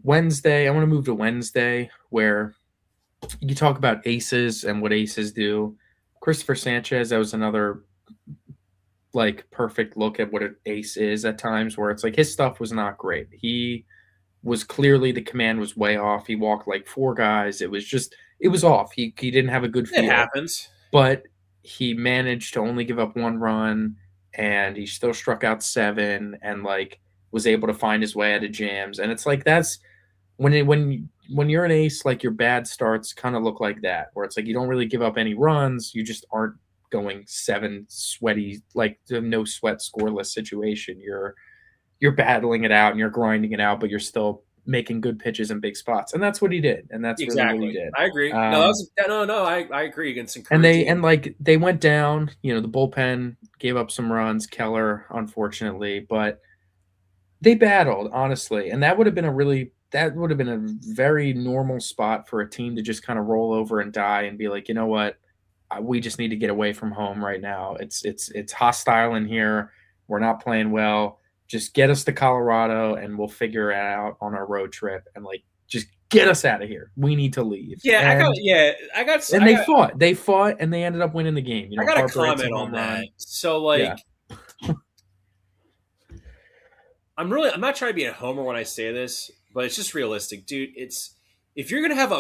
S2: Wednesday, I want to move to Wednesday where you talk about aces and what aces do. Christopher Sanchez, that was another like perfect look at what an ace is at times where it's like his stuff was not great. He was clearly the command was way off. He walked like four guys. It was off. He didn't have a good
S1: It
S2: feel.
S1: happens.
S2: But he managed to only give up one run and he still struck out seven and like was able to find his way out of jams. And it's like that's when you're an ace, like your bad starts kind of look like that, where it's like you don't really give up any runs, you just aren't going seven sweaty, like the no sweat scoreless situation. You're battling it out and you're grinding it out, but you're still making good pitches in big spots. And that's what he did. And that's really what he
S1: Exactly.
S2: did.
S1: I agree. No, I agree. It's
S2: And they
S1: encouraging.
S2: and like they went down, the bullpen gave up some runs, Keller, unfortunately, but they battled, honestly. And that would have been a very normal spot for a team to just kind of roll over and die and be like, you know what? We just need to get away from home right now. It's hostile in here. We're not playing well. Just get us to Colorado and we'll figure it out on our road trip and like just get us out of here. We need to leave.
S1: Yeah,
S2: And they fought and they ended up winning the game.
S1: I got a
S2: Harper hits a
S1: comment on
S2: home
S1: that.
S2: run.
S1: So
S2: Yeah,
S1: like, I'm not trying to be a homer when I say this, but it's just realistic, dude. It's if you're gonna have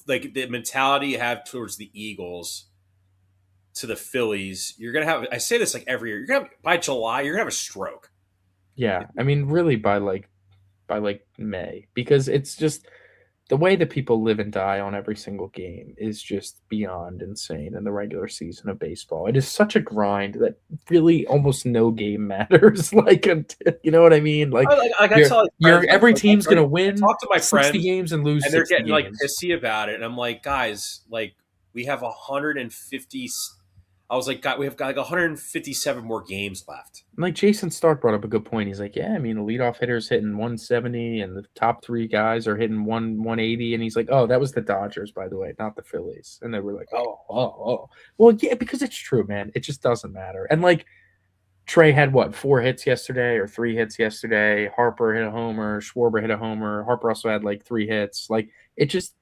S1: like the mentality you have towards the Eagles to the Phillies, you're gonna have. I say this like every year. You're gonna have, by July, you're gonna have a stroke.
S2: yeah. I mean, really by May, because it's just the way that people live and die on every single game is just beyond insane in the regular season of baseball. It is such a grind that really almost no game matters. Like, you know what I mean? Like,
S1: I tell like friends,
S2: every team's
S1: I
S2: gonna win
S1: talk to my
S2: 60
S1: friends,
S2: games and lose
S1: and they're
S2: 60
S1: getting like
S2: games.
S1: pissy about it, and I'm like, guys, like we have 150. I was like, God, we have got like 157 more games left.
S2: Like Jason Stark brought up a good point. He's like, yeah, I mean, the leadoff hitter's hitting 170, and the top three guys are hitting 180. And he's like, oh, that was the Dodgers, by the way, not the Phillies. And they were like, oh. Well, yeah, because it's true, man. It just doesn't matter. And like Trey had what, 4 hits yesterday or 3 hits yesterday. Harper hit a homer. Schwarber hit a homer. Harper also had like 3 hits. Like it just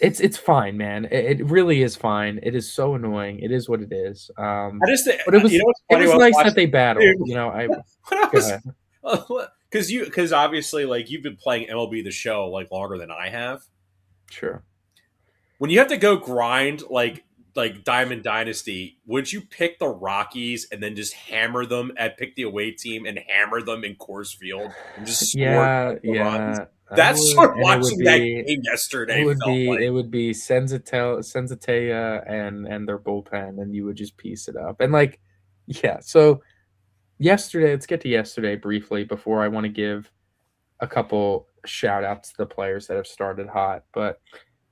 S2: it's fine, man. It really is fine. It is so annoying. It is what it is.
S1: I just,
S2: But it
S1: you
S2: was
S1: know what's
S2: it
S1: funny?
S2: was
S1: When I was
S2: nice
S1: watching,
S2: that they battled.
S1: dude,
S2: I
S1: when I
S2: go
S1: was
S2: ahead.
S1: because obviously like you've been playing MLB the Show like longer than I have.
S2: Sure.
S1: When you have to go grind like Diamond Dynasty, would you pick the Rockies and then just hammer them at pick the away team and hammer them in Coors Field and just score
S2: Yeah,
S1: the runs?
S2: yeah. I
S1: That's
S2: would,
S1: what
S2: and
S1: watching that game yesterday felt
S2: it
S1: like.
S2: would be Senzatea and their bullpen, and you would just piece it up. And like, yeah. So yesterday, let's get to yesterday briefly before I want to give a couple shout outs to the players that have started hot. But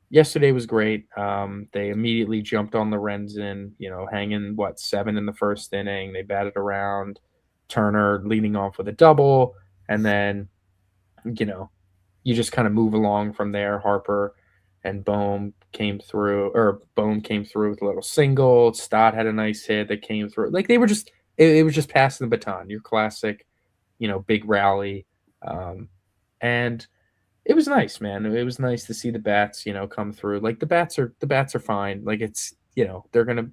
S2: yesterday was great. They immediately jumped on the Renzen, hanging what 7 in the first inning. They batted around. Turner leading off with a double, and then you know you just kind of move along from there. Harper and Bohm came through with a little single. Stott had a nice hit that came through. Like they were just it was just passing the baton. Your classic, big rally, and it was nice, man. It was nice to see the bats, come through. Like the bats are fine. Like it's they're gonna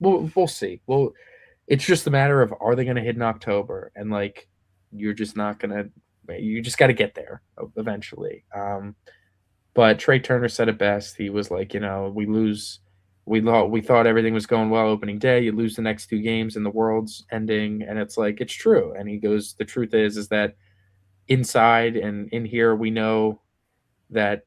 S2: we'll see. Well, it's just a matter of are they gonna hit in October, and like you're just not gonna. You just got to get there eventually. But Trey Turner said it best. He was like, we lose. We thought everything was going well opening day. You lose the next 2 games and the world's ending, and it's like it's true. And he goes, the truth is that inside and in here we know that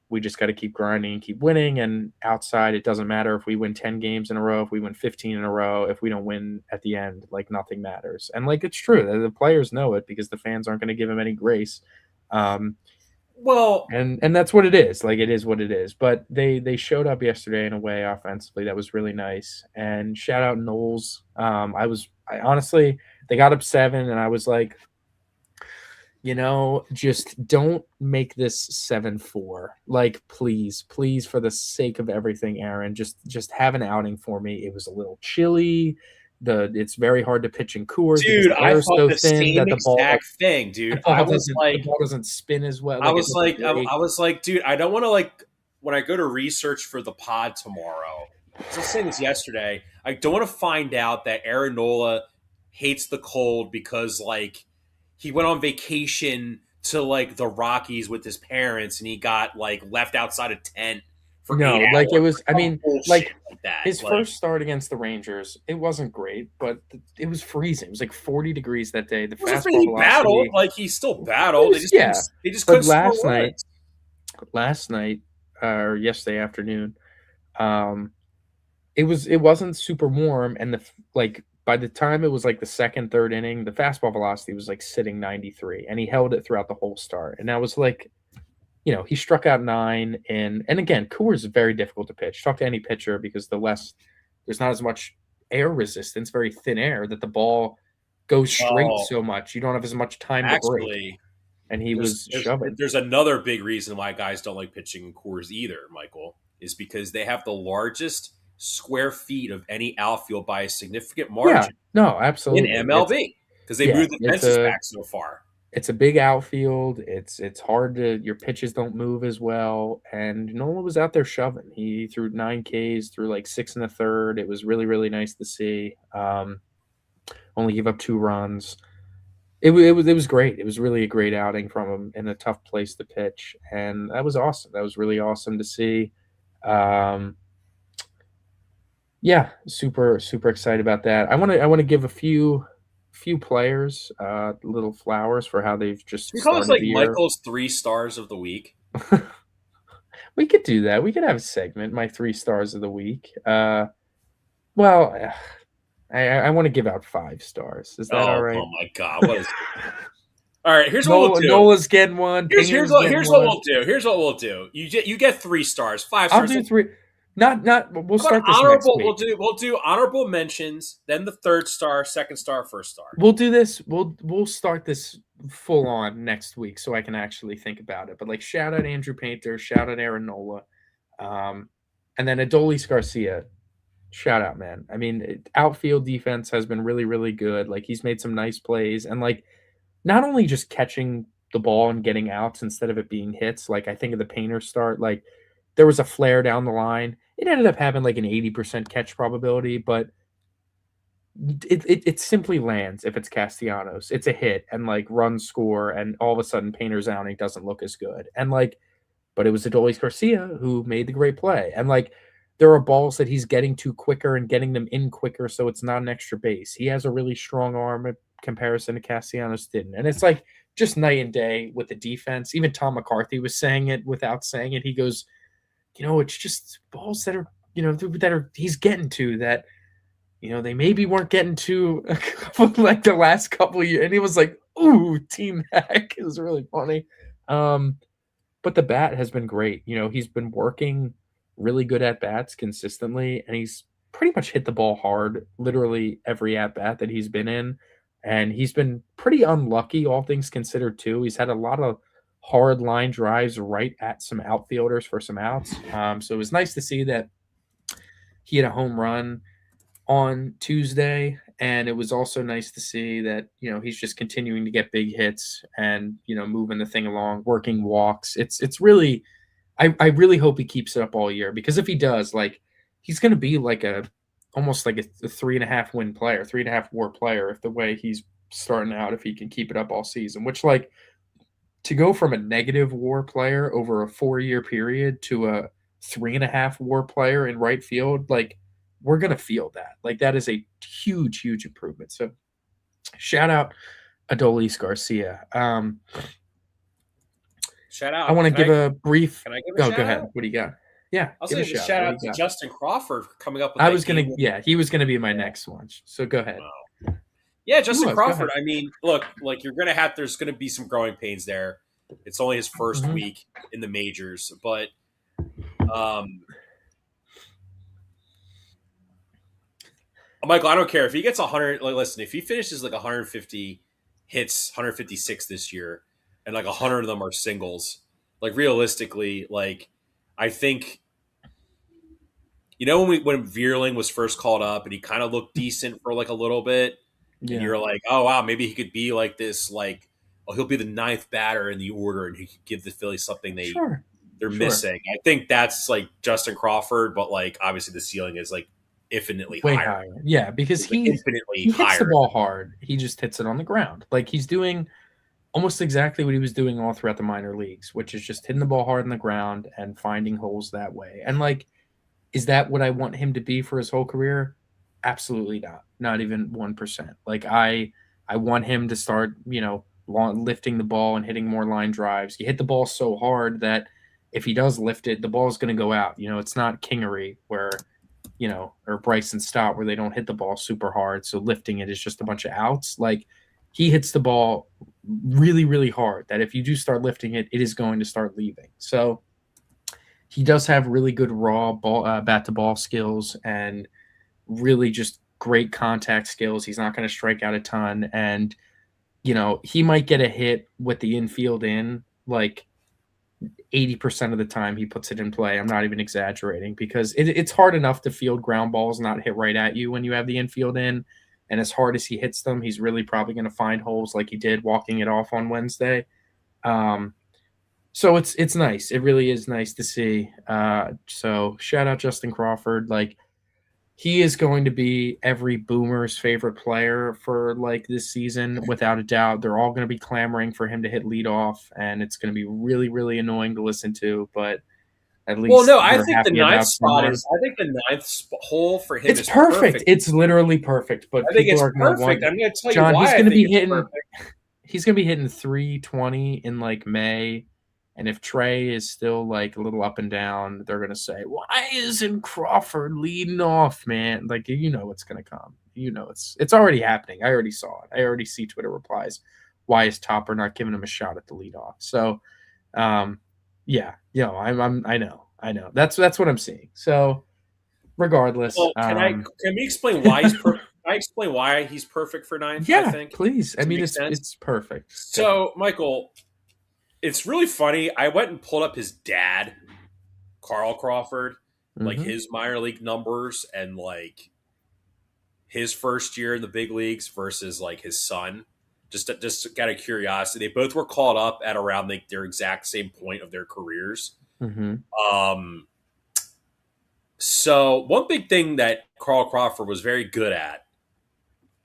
S2: we just got to keep grinding and keep winning, and outside it doesn't matter if we win 10 games in a row, if we win 15 in a row, if we don't win at the end, like nothing matters. And like it's true, the players know it because the fans aren't going to give him any grace.
S1: Well,
S2: And that's what it is. Like, it is what it is. But they showed up yesterday in a way offensively that was really nice. And shout out Knowles. I honestly, they got up 7, and I was like, just don't make this 7-4. Like, please, for the sake of everything, Aaron, just have an outing for me. It was a little chilly. It's very hard to pitch in Coors because
S1: dude,
S2: the
S1: I
S2: air is
S1: thought
S2: so
S1: the
S2: thin
S1: same
S2: that
S1: exact thing,
S2: the
S1: dude.
S2: ball doesn't spin as well. Like, it doesn't break.
S1: I was like, dude, I don't want to like when I go to research for the pod tomorrow. Because I was saying this yesterday. I don't want to find out that Aaron Nola hates the cold because like he went on vacation to like the Rockies with his parents and he got like left outside a tent for eight
S2: No, like, it
S1: hours.
S2: was. I
S1: Some
S2: mean,
S1: bullshit
S2: like,
S1: like that.
S2: his
S1: Like
S2: first start against the Rangers, it wasn't great, but it was freezing. It was like 40 degrees that day. The
S1: it was
S2: fastball
S1: he battled.
S2: velocity,
S1: Like he still
S2: it
S1: battled.
S2: was, yeah.
S1: They just
S2: But
S1: couldn't score runs.
S2: last night, or yesterday afternoon, um, it wasn't super warm, and like, by the time it was like the second, third inning, the fastball velocity was like sitting 93, and he held it throughout the whole start. And I was like, he struck out 9, and again, Coors is very difficult to pitch. Talk to any pitcher because there's not as much air resistance, very thin air, that the ball goes straight
S1: Well,
S2: so much. You don't have as much time to break.
S1: actually,
S2: And he was shoving.
S1: there's another big reason why guys don't like pitching in Coors either, Michael, is because they have the largest square feet of any outfield by a significant
S2: Yeah,
S1: margin
S2: no,
S1: in
S2: absolutely.
S1: MLB because they
S2: Yeah,
S1: moved the fences back so far.
S2: it's a big outfield. It's hard to your pitches don't move as well. And Nola was out there shoving. He threw 9 Ks, threw like 6 1/3. It was really, really nice to see. Only gave up 2 runs. It was great. It was really a great outing from him in a tough place to pitch, and that was awesome. That was really awesome to see. Um, yeah, super super excited about that. I want to give a few players little flowers for how they've
S1: Should
S2: just
S1: we call this
S2: started
S1: like
S2: the year.
S1: Michael's 3 stars of the week?
S2: We could do that. We could have a segment, my 3 stars of the week. Well, I want to give out 5 stars. Is that all
S1: Oh,
S2: right?
S1: oh my god, what is? All right, here's what we'll
S2: Nola,
S1: do.
S2: Nola's getting one. Pinger's getting
S1: Here's what
S2: one.
S1: we'll do. Here's what we'll do. You get 3 stars, five
S2: I'll
S1: stars.
S2: do 3. Not. We'll
S1: How about
S2: start this next
S1: honorable?
S2: week.
S1: We'll do honorable mentions, then the third star, second star, first star.
S2: We'll do this. We'll start this full on next week, so I can actually think about it. But like, shout out Andrew Painter, shout out Aaron Nola, and then Adolis Garcia. Shout out, man. I mean, outfield defense has been really, really good. Like, he's made some nice plays, and like, not only just catching the ball and getting outs instead of it being hits. Like, I think of the Painter start, like, there was a flare down the line. It ended up having like an 80% catch probability, but it simply lands if it's Castellanos. It's a hit, and like, runs score, and all of a sudden Painter's outing doesn't look as good. And like, but it was Adolis Garcia who made the great play. And like, there are balls that he's getting to quicker and getting them in quicker, so it's not an extra base. He has a really strong arm in comparison to Castellanos didn't. And it's like just night and day with the defense. Even Tom McCarthy was saying it without saying it. He goes, it's just balls that are, he's getting to that, they maybe weren't getting to a couple, like the last couple of years. And he was like, ooh, Team Hack. It was really funny. But the bat has been great. He's been working really good at bats consistently, and he's pretty much hit the ball hard literally every at bat that he's been in. And he's been pretty unlucky, all things considered, too. He's had a lot of hard line drives right at some outfielders for some outs. So it was nice to see that he had a home run on Tuesday, and it was also nice to see that he's just continuing to get big hits and moving the thing along, working walks. It's really, I really hope he keeps it up all year, because if he does, like, he's going to be like almost like a 3.5 win player, 3.5 WAR player, if the way he's starting out, if he can keep it up all season. Which, like, to go from a negative WAR player over a 4-year period to a 3.5 WAR player in right field, like, we're going to feel that. Like, that is a huge, huge improvement. So shout out Adolis Garcia.
S1: Shout
S2: I
S1: out.
S2: want to give a brief.
S1: Can I give a
S2: Oh, go
S1: shout
S2: ahead.
S1: out?
S2: What do you got? Yeah,
S1: I'll
S2: give a
S1: say the
S2: shout.
S1: shout
S2: What do
S1: out
S2: you
S1: to
S2: got?
S1: Justin Crawford for coming up with
S2: I
S1: that
S2: was gonna.
S1: game.
S2: Yeah, he was gonna be my next one. So go ahead.
S1: Yeah,
S2: He
S1: Justin
S2: was. Go
S1: Crawford.
S2: ahead.
S1: I mean, look, like there's gonna be some growing pains there. It's only his first
S2: Mhm.
S1: week in the majors, but um, Michael, I don't care if he gets 100. Like, listen, if he finishes like 150 hits, 156 this year, and like 100 of them are singles, like realistically, like I think when Veerling was first called up and he kind of looked decent for like a little bit, and
S2: Yeah.
S1: you're like, oh wow, maybe he could be like this, like oh he'll be the ninth batter in the order and he could give the Phillies something
S2: Sure.
S1: they're
S2: Sure.
S1: missing. I think that's like Justin Crawford, but like obviously the ceiling is like infinitely
S2: Way
S1: higher.
S2: higher. Yeah, because
S1: It's like infinitely
S2: he hits the
S1: higher.
S2: ball hard. He just hits it on the ground. Like he's doing almost exactly what he was doing all throughout the minor leagues, which is just hitting the ball hard on the ground and finding holes that way. And like, is that what I want him to be for his whole career? Absolutely not. Not even 1%. Like I want him to start, lifting the ball and hitting more line drives. You hit the ball so hard that if he does lift it, the ball's going to go out. It's not Kingery where or Bryson Stott where they don't hit the ball super hard. So lifting it is just a bunch of outs. Like he hits the ball really, really hard that if you do start lifting it, it is going to start leaving. So he does have really good raw ball, bat to ball skills and really just great contact skills. He's not going to strike out a ton. And, he might get a hit with the infield in like 80% of the time he puts it in play. I'm not even exaggerating because it's hard enough to field ground balls not hit right at you when you have the infield in. And as hard as he hits them, he's really probably going to find holes like he did walking it off on Wednesday. Um, so it's nice. It really is nice to see. So shout out Justin Crawford. Like he is going to be every boomer's favorite player for like this season, without a doubt. They're all going to be clamoring for him to hit leadoff, and it's going to be really, really annoying to listen to. But at
S1: Well,
S2: least
S1: no, I
S2: they're
S1: think the
S2: happy
S1: ninth
S2: about
S1: spot
S2: someone.
S1: is. I think the ninth hole for him
S2: It's
S1: is
S2: perfect.
S1: perfect.
S2: It's literally perfect. But
S1: I think
S2: people
S1: it's
S2: are going to
S1: perfect.
S2: want
S1: I'm going to tell you
S2: John.
S1: why I think it's perfect.
S2: He's going to be hitting 320 in like May. And if Trey is still like a little up and down, they're going to say, why isn't Crawford leading off, man? Like, it's going to come. It's already happening. I already saw it. I already see Twitter replies. Why is Topper not giving him a shot at the leadoff? So, um, yeah, I know. That's what I'm seeing. So, regardless,
S1: Well, can we explain why he's perfect? Can I explain why he's perfect for ninth? I
S2: yeah,
S1: think.
S2: please. I
S1: Does it
S2: mean,
S1: make
S2: it's
S1: sense?
S2: it's perfect. Go ahead.
S1: So, Michael, it's really funny. I went and pulled up his dad, Carl Crawford, like
S2: Mm-hmm.
S1: his minor league numbers and like his first year in the big leagues versus like his son. Just out of curiosity, they both were called up at around like their exact same point of their careers.
S2: Mm-hmm.
S1: Um, so one big thing that Carl Crawford was very good at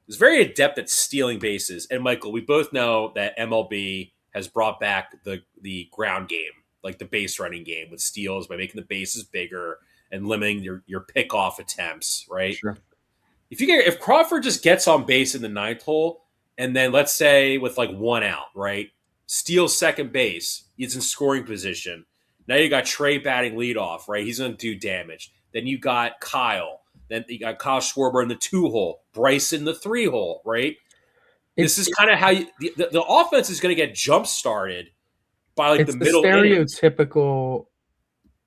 S1: is very adept at stealing bases. And Michael, we both know that MLB has brought back the ground game, like the base running game with steals by making the bases bigger and limiting your pickoff attempts, right?
S2: Sure.
S1: If Crawford just gets on base in the ninth hole, and then let's say with like one out, right, steals second base, he's in scoring position. Now you got Trey batting leadoff, right? He's going to do damage. Then you got Kyle. Then you got Kyle Schwarber in the two hole, Bryson in the three hole, right? This
S2: It's
S1: is kind of how the offense is going to get jump started by like the
S2: it's the
S1: middle innings.
S2: stereotypical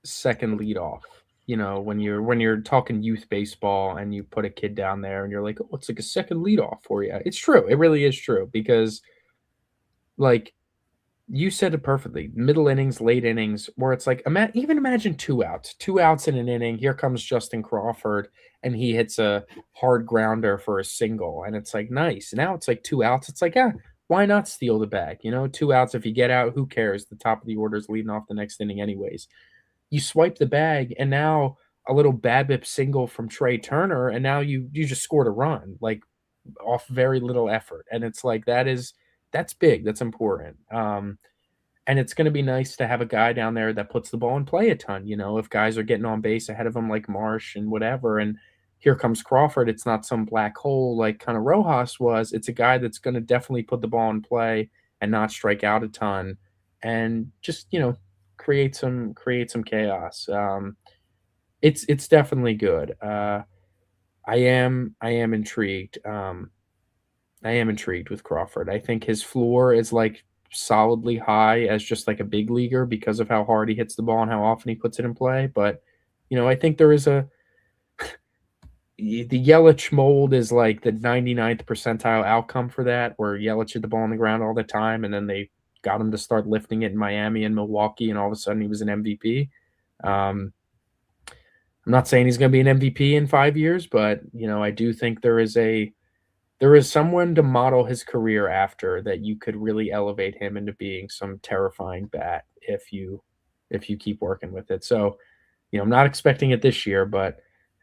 S2: second leadoff. When you're talking youth baseball and you put a kid down there and you're like, oh, it's like a second leadoff for you. It's true. It really is true because like you said it perfectly. Middle innings, late innings, where it's like even imagine two outs in an inning. Here comes Justin Crawford, and he hits a hard grounder for a single, and it's like nice. Now it's like two outs. It's like why not steal the bag? Two outs. If you get out, who cares? The top of the order is leading off the next inning, anyways. You swipe the bag, and now a little BABIP single from Trey Turner, and now you just scored a run like off very little effort, and it's like that's big. That's important. And it's going to be nice to have a guy down there that puts the ball in play a ton. If guys are getting on base ahead of him, like Marsh and whatever, and here comes Crawford, it's not some black hole like kind of Rojas was. It's a guy that's going to definitely put the ball in play and not strike out a ton, and just create some chaos. It's definitely good. I am intrigued. I am intrigued with Crawford. I think his floor is like solidly high as just like a big leaguer because of how hard he hits the ball and how often he puts it in play. But, I think there is the Yelich mold is like the 99th percentile outcome for that, where Yelich hit the ball on the ground all the time, and then they got him to start lifting it in Miami and Milwaukee, and all of a sudden he was an MVP. I'm not saying he's going to be an MVP in 5 years, but I do think there is someone to model his career after that you could really elevate him into being some terrifying bat if you keep working with it. So, I'm not expecting it this year,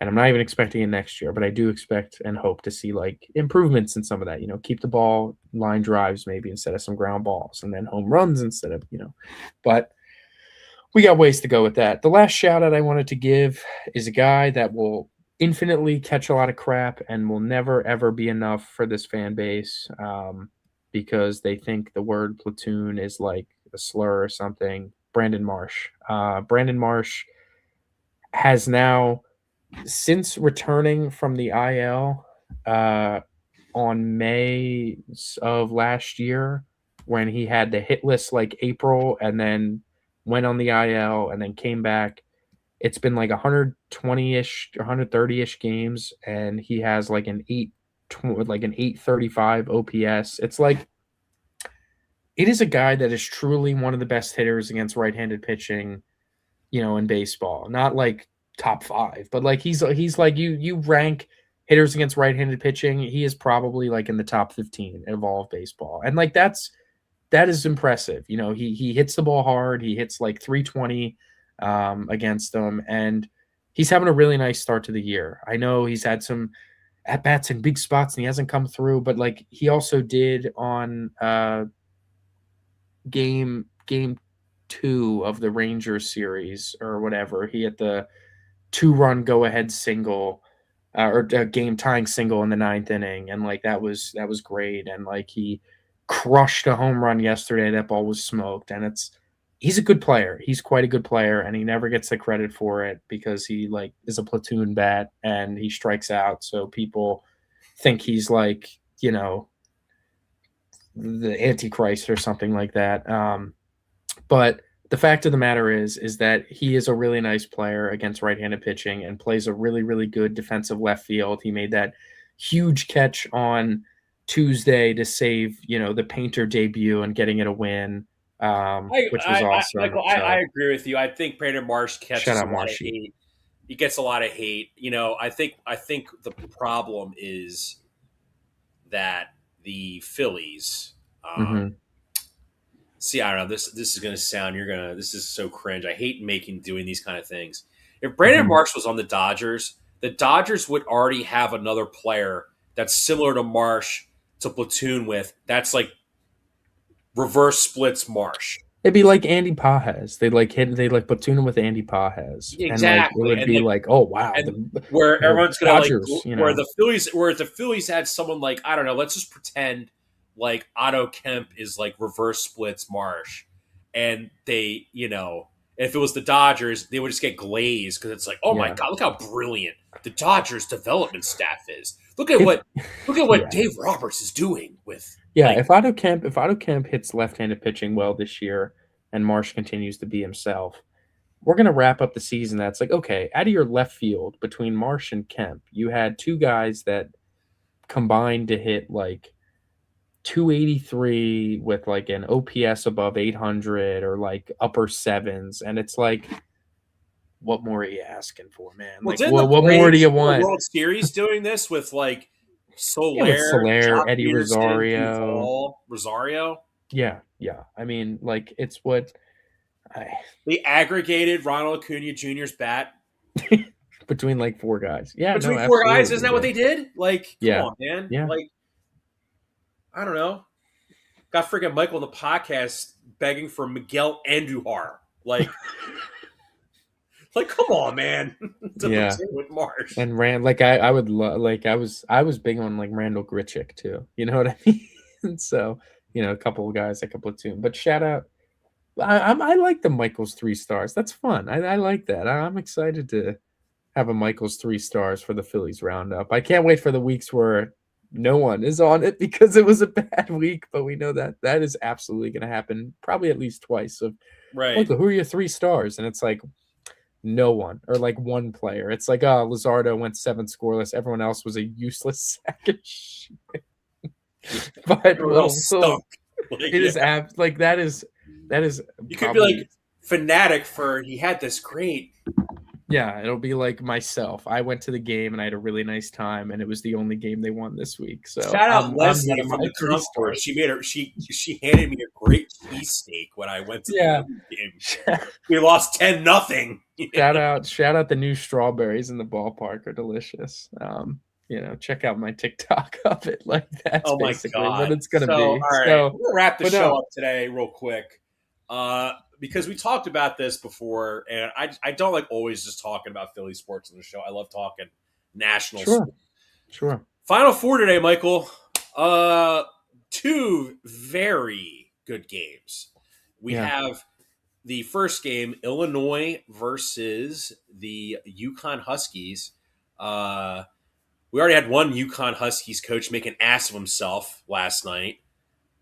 S2: and I'm not even expecting it next year, but I do expect and hope to see like improvements in some of that. Keep the ball line drives maybe instead of some ground balls, and then home runs instead of. But we got ways to go with that. The last shout out I wanted to give is a guy that will infinitely catch a lot of crap and will never ever be enough for this fan base, because they think the word platoon is like a slur or something. Brandon Marsh. Brandon Marsh has now, since returning from the IL on May of last year, when he had the hit list like April and then went on the IL and then came back, it's been like 120-ish, 130-ish games, and he has like an 835 OPS. It's like, it is a guy that is truly one of the best hitters against right-handed pitching, in baseball. Not like top 5, but like he's like, you rank hitters against right-handed pitching, he is probably like in the top 15 of all of baseball. And like that is impressive. He hits the ball hard. He hits like 320 against them, and he's having a really nice start to the year. I know he's had some at bats in big spots and he hasn't come through, but like he also did on game 2 of the Rangers series or whatever. He hit the 2-run go ahead single, or a game tying single in the 9th inning, and like that was great. And like he crushed a home run yesterday. That ball was smoked, and he's a good player. He's quite a good player, and he never gets the credit for it because he like is a platoon bat and he strikes out. So people think he's like, the Antichrist or something like that. But the fact of the matter is that he is a really nice player against right-handed pitching and plays a really, really good defensive left field. He made that huge catch on Tuesday to save, the Painter debut and getting it a win, which was awesome.
S1: Michael, I agree with you. I think Brandon Marsh
S2: Shout
S1: catches a
S2: out
S1: lot of
S2: Marshy.
S1: hate. He gets a lot of hate. I think the problem is that the Phillies.
S2: Mm-hmm.
S1: See, I don't know. This is gonna sound. This is so cringe. I hate doing these kind of things. If Brandon
S2: Mm-hmm.
S1: Marsh was on the Dodgers would already have another player that's similar to Marsh to platoon with. That's like reverse splits Marsh.
S2: It'd be like Andy Pajes. They like platoon him with Andy Pajes, and like it
S1: Exactly,
S2: would be like, oh wow,
S1: and where
S2: the
S1: everyone's gonna like
S2: Dodgers,
S1: where the Phillies had someone like, I don't know, let's just pretend like Otto Kemp is like reverse splits Marsh, and they, if it was the Dodgers, they would just get glazed because it's like, oh my
S2: Yeah.
S1: god, look how brilliant the Dodgers development staff is. Look at
S2: If
S1: what
S2: yeah.
S1: Dave Roberts is doing with
S2: Yeah,
S1: like.
S2: if Otto Kemp hits left-handed pitching well this year and Marsh continues to be himself, we're gonna wrap up the season. That's like, okay, out of your left field between Marsh and Kemp, you had two guys that combined to hit like 283 with like an OPS above 800 or like upper sevens, and it's like, what more are you asking for, man?
S1: Well,
S2: Like,
S1: didn't the
S2: what more do
S1: Braves
S2: you
S1: win the
S2: want?
S1: World Series doing this with like
S2: Yeah, with
S1: Soler,
S2: Soler,
S1: Jock
S2: Eddie
S1: Peterson,
S2: Rosario.
S1: Duvall, Rosario?
S2: Yeah. I mean, like, it's what I
S1: They aggregated Ronald Acuna Jr.'s bat
S2: between like four guys. Yeah, no,
S1: between four guys. Isn't
S2: absolutely.
S1: that what
S2: Yeah.
S1: they did? Like, come
S2: Yeah.
S1: on, man.
S2: Yeah.
S1: Like, I don't know. Got freaking Michael on the podcast begging for Miguel Andujar. Like, come on, man. To
S2: Yeah.
S1: platoon with Marsh.
S2: And like I would like I was big on like Randall Grichuk too. You know what I mean? So, a couple of guys like a platoon. But shout out, I like the Michaels 3 stars. That's fun. I like that. I'm excited to have a Michaels 3 stars for the Phillies roundup. I can't wait for the weeks where no one is on it because it was a bad week. But we know that that is absolutely going to happen, probably at least twice. Of
S1: Right.
S2: Michael, who are your three stars? And it's like no one, or like one player. It's like, oh, Luzardo went 7 scoreless. Everyone else was a useless sack of shit. But
S1: Everyone else stunk. Like,
S2: it
S1: yeah.
S2: is like that is
S1: You could be
S2: probably
S1: like fanatic for he had this great.
S2: yeah. It'll be like myself. I went to the game and I had a really nice time, and it was the only game they won this week. So
S1: Shout out
S2: I'm one
S1: Leslie
S2: of
S1: from
S2: my
S1: the
S2: three
S1: concourse.
S2: stars.
S1: She made her she handed me a great cheesesteak when I went to the
S2: Yeah.
S1: Phillies game. We lost 10-0.
S2: Shout out the new strawberries in the ballpark are delicious. Check out my TikTok of it. Like that's
S1: Oh my
S2: basically what
S1: god.
S2: it's gonna
S1: So,
S2: be.
S1: all right,
S2: So,
S1: we're gonna wrap the
S2: but
S1: show
S2: no,
S1: up today real quick. Because we talked about this before, and I don't like always just talking about Philly sports on the show. I love talking national
S2: sure,
S1: sports.
S2: sure,
S1: Final four today, Michael. Uh, two very good games. We
S2: yeah,
S1: have the first game, Illinois versus the Yukon Huskies. Uh, we already had one Yukon Huskies coach make an ass of himself last night.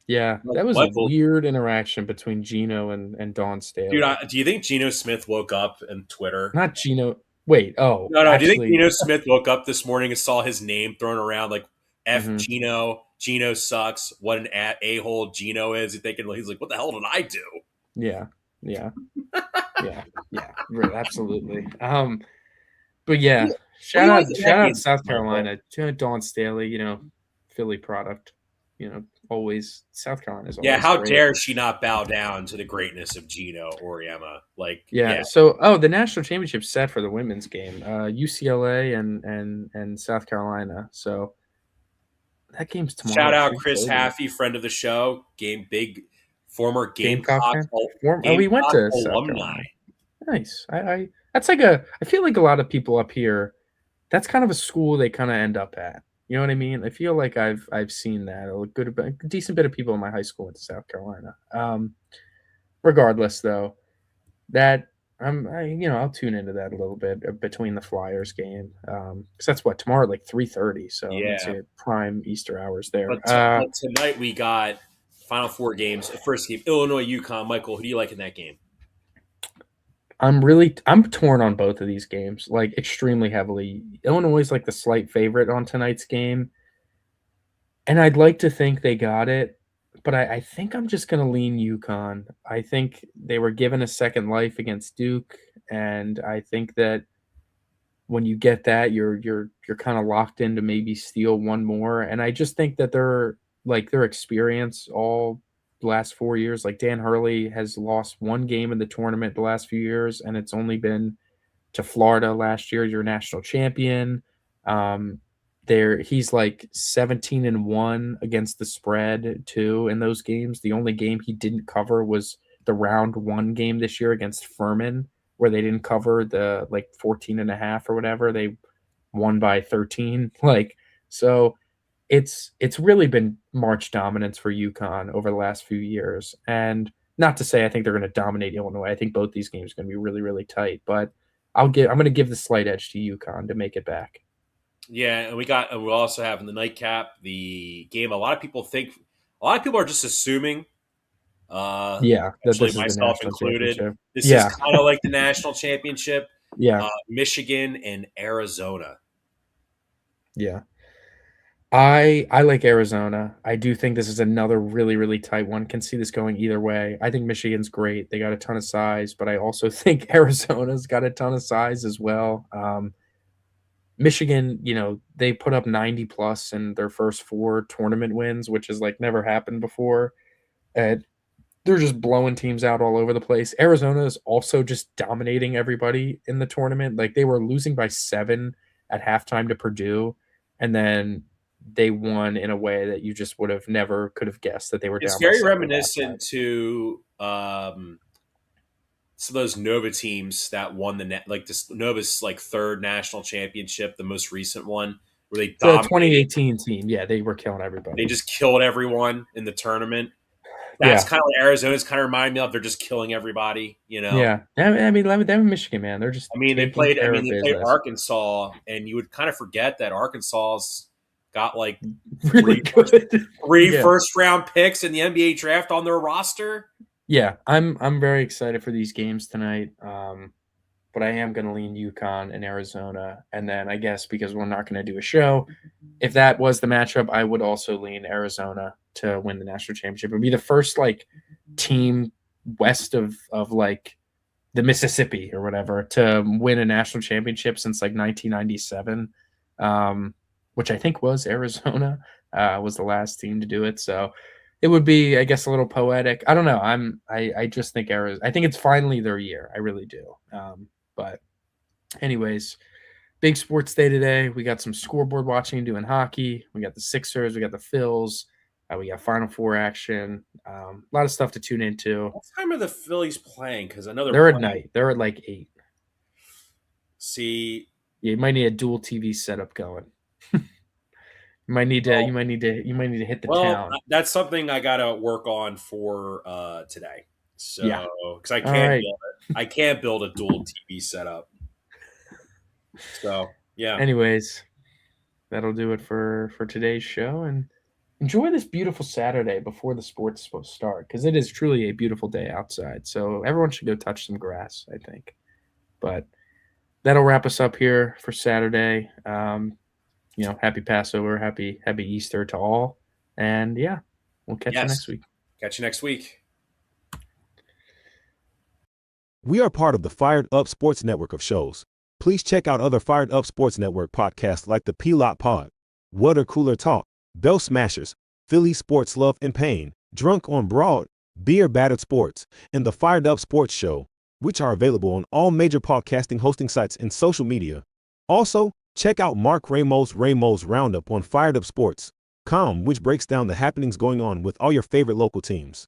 S2: yeah. That was a
S1: Michael,
S2: weird interaction between Gino and Dawn
S1: dude,
S2: Staley.
S1: do you think Geno Smith woke up in Twitter?
S2: Not Gino. Wait, oh,
S1: No, no. Do you think
S2: actually,
S1: Geno Smith woke up this morning and saw his name thrown around like "F
S2: mhm,
S1: Geno"? Geno sucks. What an a-hole Geno is. He's like, what the hell did I do?
S2: yeah, yeah, yeah, yeah. Right, absolutely. But yeah,
S1: What do you like in that
S2: shout out
S1: game,
S2: South
S1: Michael?
S2: Carolina. Dawn Staley, Philly product. Always South Carolina is
S1: Yeah,
S2: always
S1: how
S2: great.
S1: dare she not bow down to the greatness of Geno Oriema? Like,
S2: Yeah.
S1: yeah,
S2: So, the national championship's set for the women's game. UCLA and South Carolina. So that game's
S1: shout
S2: tomorrow,
S1: out
S2: three
S1: Chris
S2: thirty.
S1: Haffey, friend of the show, former
S2: Gamecock fan. We went
S1: Gamecock
S2: to South
S1: alumni.
S2: Carolina. Nice. I that's like a. I feel like a lot of people up here. That's kind of a school they kind of end up at. You know what I mean? I feel like I've seen that a decent bit of people in my high school went to South Carolina. Regardless, though, that I'll tune into that a little bit between the Flyers game because that's what tomorrow at like 3:30. So that's
S1: Yeah,
S2: your prime Easter hours
S1: but
S2: there.
S1: but tonight we got Final Four games. The first game, Illinois UConn. Michael, who do you like in that game?
S2: I'm torn on both of these games like extremely heavily. Illinois is like the slight favorite on tonight's game. And I'd like to think they got it, but I think I'm just going to lean UConn. I think they were given a second life against Duke, and I think that when you get that, you're kind of locked in to maybe steal one more. And I just think that their experience all the last 4 years, like Dan Hurley has lost one game in the tournament the last few years, and it's only been to Florida last year, your national champion. Um, he's like 17-1 against the spread too in those games. The only game he didn't cover was the round one game this year against Furman, where they didn't cover the like 14.5 or whatever. They won by 13. Like, so it's really been March dominance for UConn over the last few years. And not to say I think they're going to dominate Illinois. I think both these games are going to be really, really tight. But I'm going to give the slight edge to UConn to make it back.
S1: Yeah, and we also have in the nightcap the game. A lot of people are just assuming,
S2: Yeah, that
S1: actually
S2: this is the
S1: myself
S2: national
S1: included,
S2: championship.
S1: this is
S2: Yeah,
S1: kind of like the national championship.
S2: yeah,
S1: Michigan and Arizona.
S2: yeah. I like Arizona. I do think this is another really, really tight one. Can see this going either way. I think Michigan's great. They got a ton of size, but I also think Arizona's got a ton of size as well. Michigan, they put up 90 plus in their first four tournament wins, which has like never happened before. And they're just blowing teams out all over the place. Arizona is also just dominating everybody in the tournament. Like they were losing by 7 at halftime to Purdue, and then they won in a way that you just would have never could have guessed that they were
S1: It's
S2: down by
S1: very
S2: 7 at halftime.
S1: reminiscent to some of those Nova teams that won like this Nova's like third national championship, the most recent one, where they
S2: The
S1: dominated.
S2: 2018 team, yeah, they were killing everybody.
S1: They just killed everyone in the tournament. That's
S2: Yeah,
S1: kind of what Arizona's kind of remind me of. They're just killing everybody, you know.
S2: yeah. I mean, them Michigan, man, they're just
S1: I mean,
S2: taking
S1: they
S2: care of
S1: played
S2: business.
S1: Arkansas, and you would kind of forget that Arkansas's got like
S2: Really good.
S1: three
S2: Yeah.
S1: first round picks in the NBA draft on their roster.
S2: Yeah, I'm very excited for these games tonight. But I am going to lean UConn and Arizona, and then I guess because we're not going to do a show, if that was the matchup, I would also lean Arizona to win the national championship. It would be the first like team west of like the Mississippi or whatever to win a national championship since like 1997, which I think was Arizona was the last team to do it. So it would be, I guess, a little poetic. I don't know. I just think Arizona. I think it's finally their year. I really do. But anyways, big sports day today. We got some scoreboard watching doing hockey. We got the Sixers. We got the Phils. We got Final Four action. A lot of stuff to tune into.
S1: What time are the Phillies playing? Because I know they're
S2: They're at
S1: playing.
S2: night. They're at like 8.
S1: See,
S2: Yeah, you might need a dual TV setup going. You might need to.
S1: well,
S2: You might need to. You might need to hit the
S1: well,
S2: town.
S1: that's something I got to work on for today.
S2: Yeah.
S1: So, because I
S2: All
S1: can't
S2: right.
S1: build it, I can't build a dual TV setup. So, yeah.
S2: Anyways, that'll do it for today's show. And enjoy this beautiful Saturday before the sports is supposed to start, because it is truly a beautiful day outside. So everyone should go touch some grass, I think. But that'll wrap us up here for Saturday. Happy Passover, happy Easter to all. And yeah, we'll catch you next week.
S1: Catch you next week.
S3: We are part of the Fired Up Sports Network of shows. Please check out other Fired Up Sports Network podcasts like the P-Lot Water Cooler Talk, Bell Smashers, Phillies Sports Love and Pain, Drunk on Broad, Beer Battered Sports, and the Fired Up Sports Show, which are available on all major podcasting hosting sites and social media. Also, check out Mark Ramos' Roundup on firedupsports.com, which breaks down the happenings going on with all your favorite local teams.